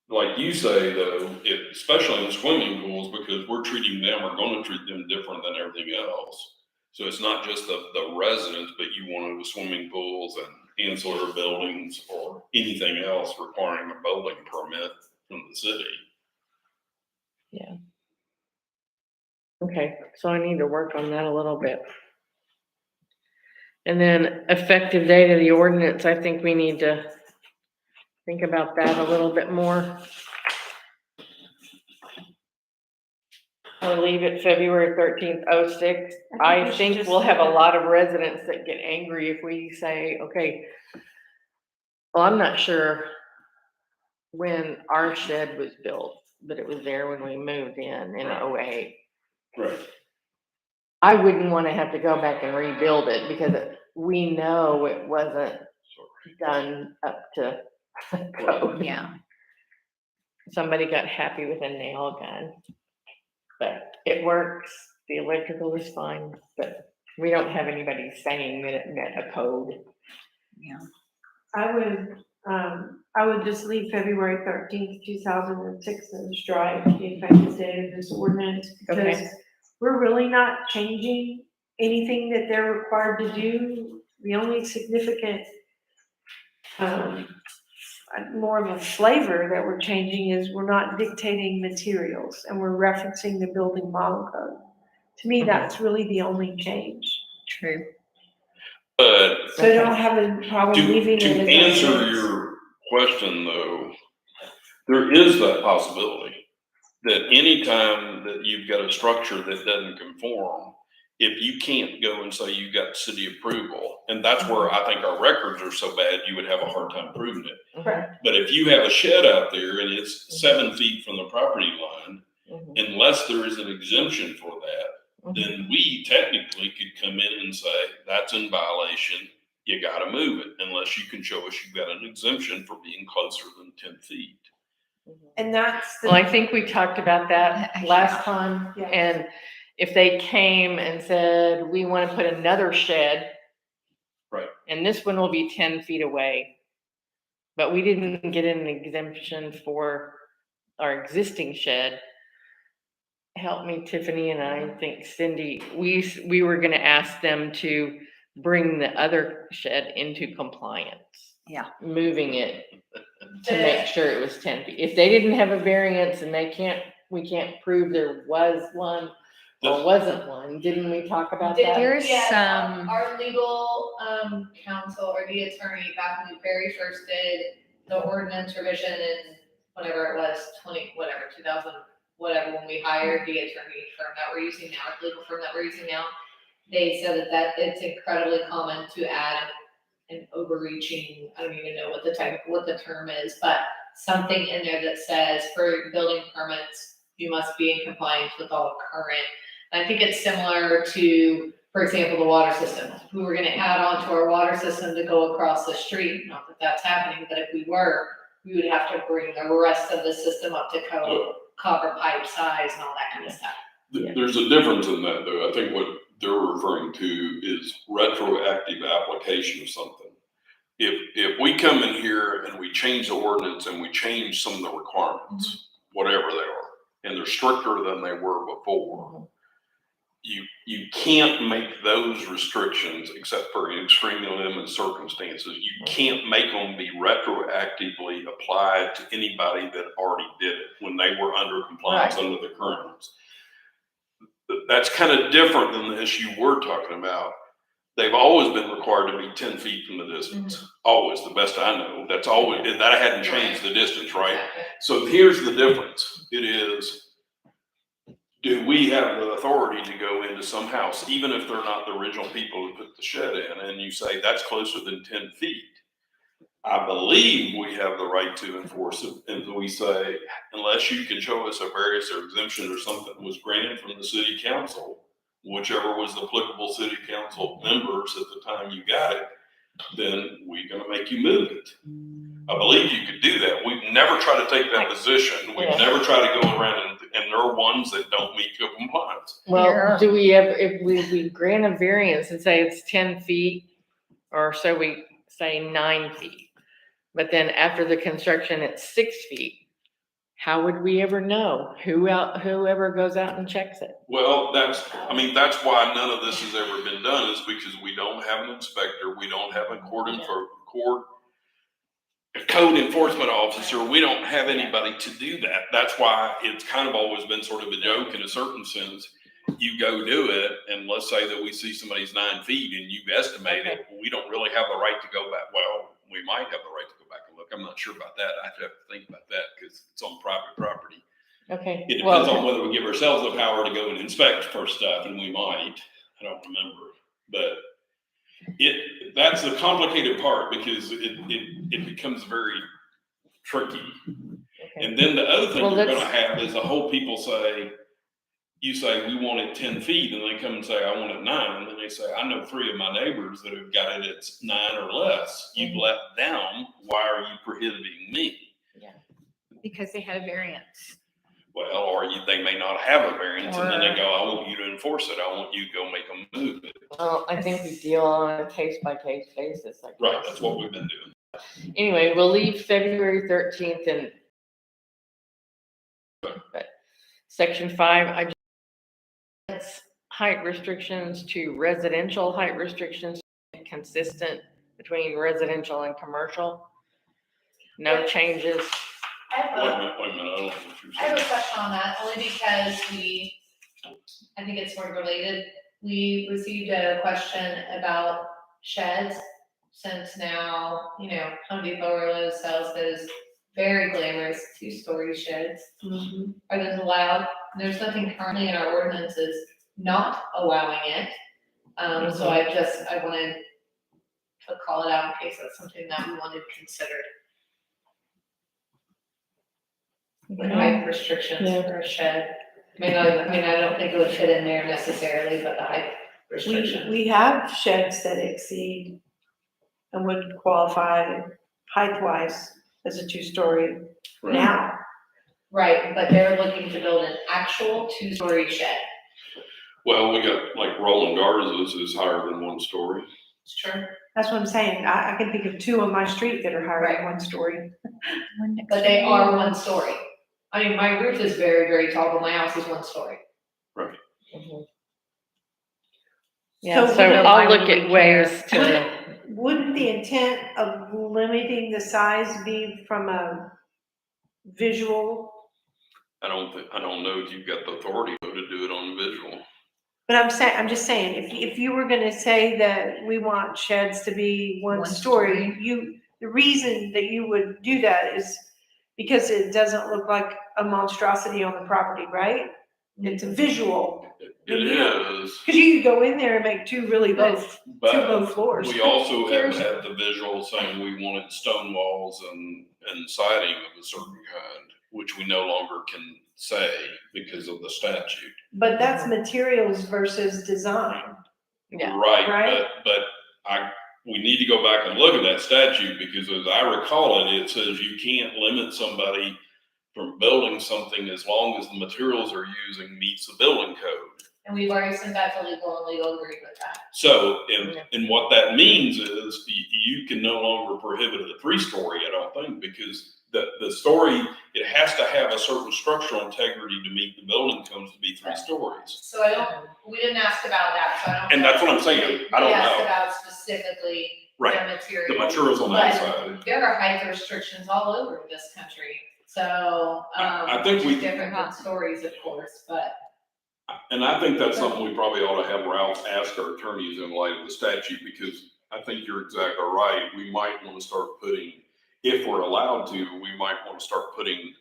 [SPEAKER 2] like you say, though, especially in swimming pools, because we're treating them, we're going to treat them different than everything else. So it's not just the residents, but you want the swimming pools and ancillary buildings or anything else requiring a building permit from the city.
[SPEAKER 5] Yeah. Okay, so I need to work on that a little bit. And then effective date of the ordinance, I think we need to think about that a little bit more. I'll leave it February 13th, 06. I think we'll have a lot of residents that get angry if we say, okay, well, I'm not sure when our shed was built, but it was there when we moved in 08.
[SPEAKER 2] Right.
[SPEAKER 5] I wouldn't want to have to go back and rebuild it because we know it wasn't done up to code.
[SPEAKER 6] Yeah.
[SPEAKER 5] Somebody got happy with a nail gun, but it works. The electrical is fine, but we don't have anybody saying that it met a code.
[SPEAKER 6] Yeah.
[SPEAKER 4] I would just leave February 13th, 2006 and strike the effective date of this ordinance because
[SPEAKER 5] Okay.
[SPEAKER 4] we're really not changing anything that they're required to do. The only significant, more of a flavor that we're changing is we're not dictating materials and we're referencing the building model code. To me, that's really the only change.
[SPEAKER 6] True.
[SPEAKER 2] But
[SPEAKER 4] So I don't have a problem leaving it
[SPEAKER 2] to
[SPEAKER 4] as
[SPEAKER 2] answer
[SPEAKER 4] is.
[SPEAKER 2] your question, though, there is that possibility that anytime that you've got a structure that doesn't conform, if you can't go and say you got city approval, and that's where I think our records are so bad, you would have a hard time proving it.
[SPEAKER 4] Correct.
[SPEAKER 2] But if you have a shed out there and it's 7 feet from the property line, unless there is an exemption for that, then we technically could come in and say, that's in violation, you gotta move it, unless you can show us you've got an exemption for being closer than 10 feet.
[SPEAKER 4] And that's the.
[SPEAKER 5] Well, I think we talked about that last time,
[SPEAKER 4] Yeah.
[SPEAKER 5] and if they came and said, we want to put another shed.
[SPEAKER 2] Right.
[SPEAKER 5] And this one will be 10 feet away, but we didn't get an exemption for our existing shed. Help me, Tiffany, and I think Cindy, we were gonna ask them to bring the other shed into compliance.
[SPEAKER 6] Yeah.
[SPEAKER 5] Moving it to make sure it was 10 feet. If they didn't have a variance and we can't prove there was one or wasn't one, didn't we talk about that?
[SPEAKER 6] There's
[SPEAKER 3] Yes,
[SPEAKER 6] some-
[SPEAKER 3] our legal counsel or the attorney back when we very first did the ordinance revision in whatever it was, 2000, whatever, when we hired the attorney firm that we're using now, the legal firm that we're using now, they said that it's incredibly common to add an overreaching, I don't even know what the term is, but something in there that says for building permits, you must be in compliance with all current. And I think it's similar to, for example, the water system. If we were gonna add on to our water system to go across the street, not that that's happening, but if we were, we would have to bring the rest of the system up to code, copper pipe size and all that kind of stuff.
[SPEAKER 2] There's a difference in that though. I think what they're referring to is retroactive application of something. If we come in here and we change the ordinance and we change some of the requirements, whatever they are, and they're stricter than they were before, you can't make those restrictions, except for in extremely limited circumstances, you can't make them be retroactively applied to anybody that already did it when they were under compliance under the current ones. That's kind of different than the issue we're talking about. They've always been required to be 10 feet from the distance. Always, the best I know. That's always, that hadn't changed the distance, right? So here's the difference. It is, do we have the authority to go into some house, even if they're not the original people who put the shed in, and you say that's closer than 10 feet? I believe we have the right to enforce it, and we say, unless you can show us a variance or exemption or something was granted from the city council, whichever was the applicable city council members at the time you got it, then we're gonna make you move it. I believe you could do that. We've never tried to take that position. We've never tried to go around and there are ones that don't meet your compliance.
[SPEAKER 5] Well, do we have, if we grant a variance and say it's 10 feet, or so we say 9 feet, but then after the construction it's 6 feet, how would we ever know? Whoever goes out and checks it?
[SPEAKER 2] Well, that's why none of this has ever been done, is because we don't have an inspector, we don't have a code enforcement officer, we don't have anybody to do that. That's why it's kind of always been sort of a joke in a certain sense. You go do it, and let's say that we see somebody's 9 feet and you estimate it, we don't really have the right to go back. Well, we might have the right to go back and look. I'm not sure about that. I have to think about that because it's on private property.
[SPEAKER 5] Okay.
[SPEAKER 2] It depends on whether we give ourselves the power to go and inspect for stuff, and we might. I don't remember, but that's the complicated part because it becomes very tricky.
[SPEAKER 5] Okay.
[SPEAKER 2] And then the other thing
[SPEAKER 5] Well,
[SPEAKER 2] you're going to have is the whole people say, you say we want it 10 feet, and they come and say I want it 9, and then they say I know 3 of my neighbors that have got it at 9 or less. You've let them. Why are you prohibiting me?
[SPEAKER 5] Yeah.
[SPEAKER 6] Because they had a variance.
[SPEAKER 2] Well, or they may not have a variance, and then they go, I want you to enforce it. I want you to go make them move it.
[SPEAKER 5] Well, I think we deal on a case by case basis. I guess.
[SPEAKER 2] Right, that's what we've been doing.
[SPEAKER 5] Anyway, we'll leave February 13th and section 5. Height restrictions to residential height restrictions consistent between residential and commercial. No changes.
[SPEAKER 2] Wait a minute, I don't know what you're
[SPEAKER 3] I have
[SPEAKER 2] saying.
[SPEAKER 3] a question on that, only because I think it's sort of related. We received a question about sheds, since now, Home Depot really sells those very glamorous 2-story sheds. Are those allowed? There's nothing currently in our ordinances not allowing it. So I wanted to call it out in case that's something that we wanted considered. Like height restrictions for a shed. I don't think it would fit in there necessarily, but the height restriction.
[SPEAKER 4] We have sheds that exceed and would qualify height-wise as a 2-story now.
[SPEAKER 3] Right, but they're looking to build an actual 2-story shed.
[SPEAKER 2] Well, we got like Roland Garza's is higher than 1 story.
[SPEAKER 3] Sure.
[SPEAKER 4] That's what I'm saying. I can think of 2 on my street that are higher than 1 story.
[SPEAKER 3] But they are 1 story. I mean, my roof is very, very tall, but my house is 1 story.
[SPEAKER 2] Right.
[SPEAKER 5] Yeah,
[SPEAKER 4] So
[SPEAKER 5] so
[SPEAKER 4] we-
[SPEAKER 5] I'll look at ways to.
[SPEAKER 4] Wouldn't the intent of limiting the size be from a visual?
[SPEAKER 2] I don't know if you've got the authority to do it on visual.
[SPEAKER 4] But I'm just saying, if you were gonna say that we want sheds to be 1 story, the reason that you would do that is Because it doesn't look like a monstrosity on the property, right? It's a visual,
[SPEAKER 2] It is,
[SPEAKER 4] because you could go in there and make two really low, two low
[SPEAKER 2] but
[SPEAKER 4] floors.
[SPEAKER 2] we also have had the visual saying we wanted stone walls and siding of a certain kind, which we no longer can say because of the statute.
[SPEAKER 4] But that's materials versus design.
[SPEAKER 5] Yeah.
[SPEAKER 4] Right.
[SPEAKER 2] But we need to go back and look at that statute, because as I recall it, it says you can't limit somebody from building something as long as the materials they're using meets the building code.
[SPEAKER 3] And we've already sent that to legal, and legal agreed with that.
[SPEAKER 2] So, and what that means is you can no longer prohibit a 3-story, I don't think, because the story, it has to have a certain structural integrity to meet the building codes to be 3 stories.
[SPEAKER 3] So we didn't ask about that, so I don't.
[SPEAKER 2] And
[SPEAKER 3] know.
[SPEAKER 2] that's what I'm saying, I don't
[SPEAKER 3] We asked
[SPEAKER 2] know.
[SPEAKER 3] about specifically
[SPEAKER 2] Right.
[SPEAKER 3] the material.
[SPEAKER 2] The materials on that
[SPEAKER 3] But
[SPEAKER 2] side.
[SPEAKER 3] there are height restrictions all over this country, so,
[SPEAKER 2] I think we-
[SPEAKER 3] different than stories, of course, but.
[SPEAKER 2] And I think that's something we probably ought to have Ralph ask our attorneys in light of the statute, because I think you're exactly right. We might want to start putting, if we're allowed to, we might want to start putting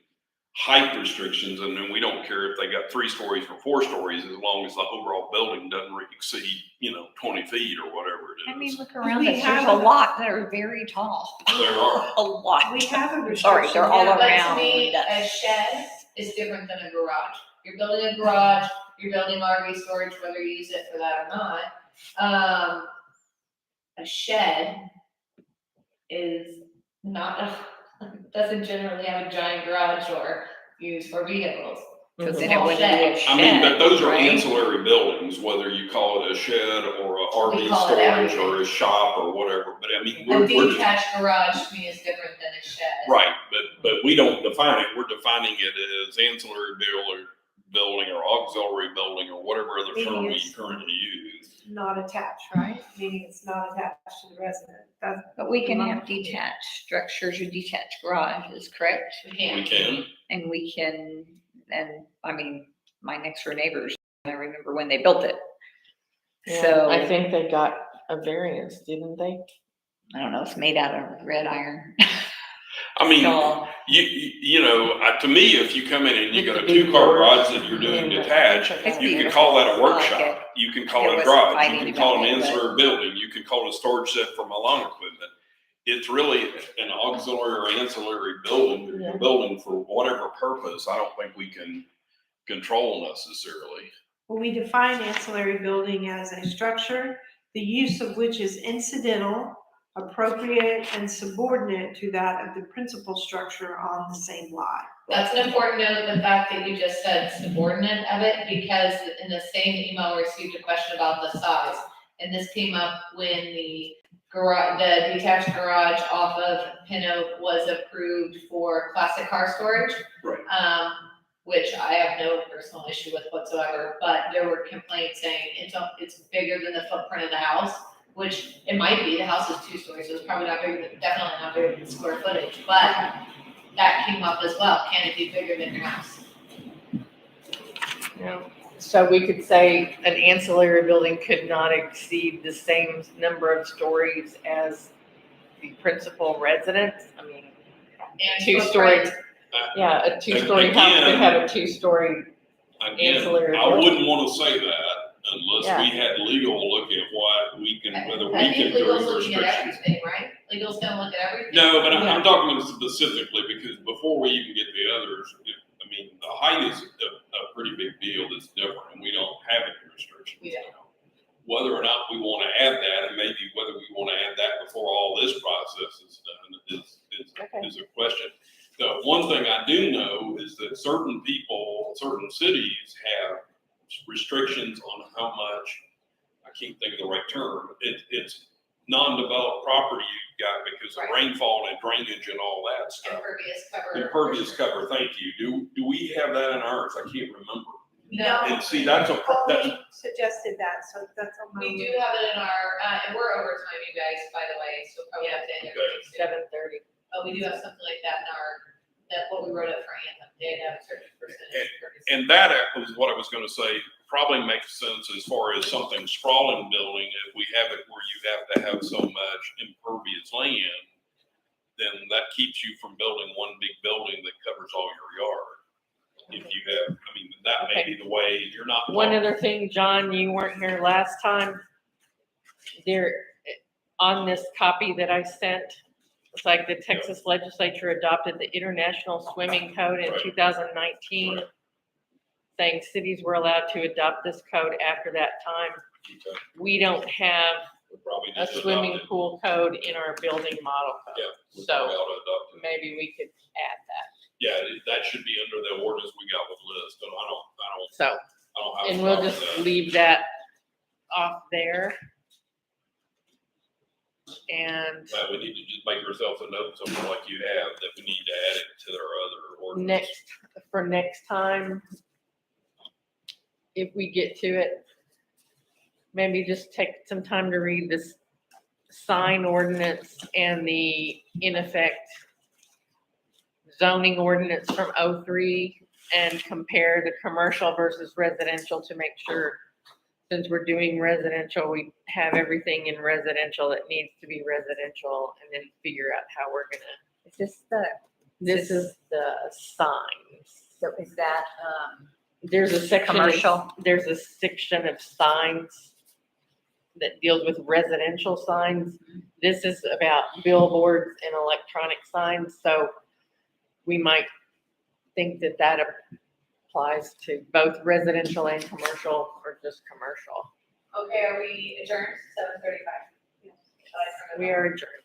[SPEAKER 2] height restrictions, and then we don't care if they got 3 stories or 4 stories, as long as the overall building doesn't exceed, 20 feet or whatever it is.
[SPEAKER 6] I mean, look around
[SPEAKER 4] We
[SPEAKER 6] us,
[SPEAKER 4] have
[SPEAKER 6] there's a
[SPEAKER 4] a-
[SPEAKER 6] lot that are very tall.
[SPEAKER 2] There are.
[SPEAKER 6] A lot.
[SPEAKER 4] We have a restriction.
[SPEAKER 6] Sorry, they're all
[SPEAKER 4] yeah,
[SPEAKER 3] But to
[SPEAKER 6] around.
[SPEAKER 3] me, a shed is different than a garage. You're building a garage, you're building RV storage, whether you use it for that or not. A shed is not, doesn't generally have a giant garage door used for vehicles.
[SPEAKER 6] Because then
[SPEAKER 3] Small
[SPEAKER 6] it wouldn't be a
[SPEAKER 3] shed.
[SPEAKER 6] shed.
[SPEAKER 2] I mean, but those are
[SPEAKER 6] right?
[SPEAKER 2] ancillary buildings, whether you call it a shed or a
[SPEAKER 3] We
[SPEAKER 2] RV
[SPEAKER 3] call it
[SPEAKER 2] storage
[SPEAKER 3] everything.
[SPEAKER 2] or a shop or whatever, but I mean,
[SPEAKER 3] A
[SPEAKER 2] we're just,
[SPEAKER 3] detached garage to me is different than a shed.
[SPEAKER 2] right, but we don't define it. We're defining it as ancillary building or auxiliary building or whatever other term we
[SPEAKER 4] Yes.
[SPEAKER 2] currently use.
[SPEAKER 4] Not attached, right? Meaning it's not attached to the resident.
[SPEAKER 6] But we can have detached structures or detached garages, correct?
[SPEAKER 3] We
[SPEAKER 2] We
[SPEAKER 3] can't.
[SPEAKER 2] can,
[SPEAKER 6] And we can, and I mean, my next door neighbors, I remember when they built it.
[SPEAKER 5] Yeah,
[SPEAKER 6] So,
[SPEAKER 5] I think they got a variance, didn't they?
[SPEAKER 6] I don't know, it's made out of red iron.
[SPEAKER 2] I mean,
[SPEAKER 6] So,
[SPEAKER 2] to me, if you come in and you
[SPEAKER 5] With
[SPEAKER 2] got a
[SPEAKER 5] the big
[SPEAKER 2] 2-car
[SPEAKER 5] doors
[SPEAKER 2] garage that you're doing
[SPEAKER 5] and the-
[SPEAKER 2] detached,
[SPEAKER 6] It's
[SPEAKER 2] you can
[SPEAKER 6] beautiful.
[SPEAKER 2] call that a
[SPEAKER 6] I like
[SPEAKER 2] workshop.
[SPEAKER 6] it.
[SPEAKER 2] You can call
[SPEAKER 6] It
[SPEAKER 2] it a
[SPEAKER 6] wasn't
[SPEAKER 2] garage. You
[SPEAKER 6] fighting
[SPEAKER 2] can call it an
[SPEAKER 6] about it, but-
[SPEAKER 2] ancillary building. You can call it a storage shed for my lawn equipment. It's really an auxiliary or ancillary building that you're building for whatever purpose. I don't think we can control necessarily.
[SPEAKER 4] Well, we define ancillary building as a structure, the use of which is incidental, appropriate, and subordinate to that of the principal structure on the same lot.
[SPEAKER 3] That's an important note, the fact that you just said subordinate of it, because in the same email, I received a question about the size. And this came up when the detached garage off of Pin Oak was approved for classic car storage.
[SPEAKER 2] Right.
[SPEAKER 3] Which I have no personal issue with whatsoever, but there were complaints saying it's bigger than the footprint of the house, which it might be. The house is 2 stories, so it's probably not bigger than, definitely not bigger than square footage, but that came up as well. Can it be bigger than your house?
[SPEAKER 5] Yeah. So we could say an ancillary building could not exceed the same number of stories as the principal residence. I mean,
[SPEAKER 3] And
[SPEAKER 5] 2-story,
[SPEAKER 3] footprint.
[SPEAKER 5] yeah, a 2-story house could
[SPEAKER 2] Again-
[SPEAKER 5] have a 2-story.
[SPEAKER 2] Again,
[SPEAKER 5] Ancillary
[SPEAKER 2] I
[SPEAKER 5] building.
[SPEAKER 2] wouldn't want to say that unless we had legal look at what we can, whether we
[SPEAKER 3] I
[SPEAKER 2] can
[SPEAKER 3] think legal's
[SPEAKER 2] do
[SPEAKER 3] looking at
[SPEAKER 2] restrictions.
[SPEAKER 3] everything, right? Legal's gonna look at everything.
[SPEAKER 2] No, but
[SPEAKER 5] Yeah.
[SPEAKER 2] I'm talking specifically because before we even get the others, I mean, the height is a pretty big deal that's different, and we don't have any restrictions.
[SPEAKER 3] We don't.
[SPEAKER 2] Whether or not we want to add that, and maybe whether we want to add that before all this process is done is a question. The one thing I do know is that certain people, certain cities have restrictions on how much, I can't think of the right term, it's non-developed property you've got because of
[SPEAKER 3] Right.
[SPEAKER 2] rainfall and drainage and all that stuff.
[SPEAKER 3] Impervious cover.
[SPEAKER 2] Impervious cover, thank you. Do we have that in ours? I can't remember.
[SPEAKER 3] No,
[SPEAKER 2] And see, that's
[SPEAKER 4] Chloe suggested that, so that's on my.
[SPEAKER 3] we do have it in our, and we're over time, you guys, by the way, so probably have to end everything soon.
[SPEAKER 5] 7:30.
[SPEAKER 3] But we do have something like that in our, that what we wrote up for Anthem, they have a certain percentage.
[SPEAKER 2] And that was what I was gonna say, probably makes sense as far as something sprawling building, if we have it where you have to have so much impervious land. then that keeps you from building one big building that covers all your yard. If you have, I mean, that may be the way, you're not.
[SPEAKER 5] One other thing, John, you weren't here last time. There, on this copy that I sent, it's like the Texas legislature adopted the International Swimming Code in
[SPEAKER 2] Right.
[SPEAKER 5] 2019, saying cities were allowed to adopt this code after that time.
[SPEAKER 2] Okay.
[SPEAKER 5] We don't have
[SPEAKER 2] We probably
[SPEAKER 5] a
[SPEAKER 2] need to
[SPEAKER 5] swimming
[SPEAKER 2] adopt it.
[SPEAKER 5] pool code in our building model
[SPEAKER 2] Yeah.
[SPEAKER 5] code.
[SPEAKER 2] we
[SPEAKER 5] So
[SPEAKER 2] probably ought to adopt it.
[SPEAKER 5] maybe we could add that.
[SPEAKER 2] Yeah, that should be under the ordinance we got with Liz, but
[SPEAKER 5] So,
[SPEAKER 2] I don't have.
[SPEAKER 5] and
[SPEAKER 2] a
[SPEAKER 5] we'll
[SPEAKER 2] problem
[SPEAKER 5] just
[SPEAKER 2] with that.
[SPEAKER 5] leave that off there. And
[SPEAKER 2] But we need to just make ourselves a note, something like you have, that we need to add it to their other ordinance.
[SPEAKER 5] for next time, if we get to it, maybe just take some time to read this sign ordinance and the, in effect, zoning ordinance from '03 and compare the commercial versus residential to make sure, since we're doing residential, we have everything in residential that needs to be residential, and then figure out how we're gonna,
[SPEAKER 6] Is this the,
[SPEAKER 5] this is the signs.
[SPEAKER 6] so is that,
[SPEAKER 5] There's a section.
[SPEAKER 6] Commercial.
[SPEAKER 5] There's a section of signs that deals with residential signs. This is about billboards and electronic signs, so we might think that that applies to both residential and commercial, or just commercial.
[SPEAKER 3] Okay, are we adjourned? 7:35.
[SPEAKER 5] We are adjourned.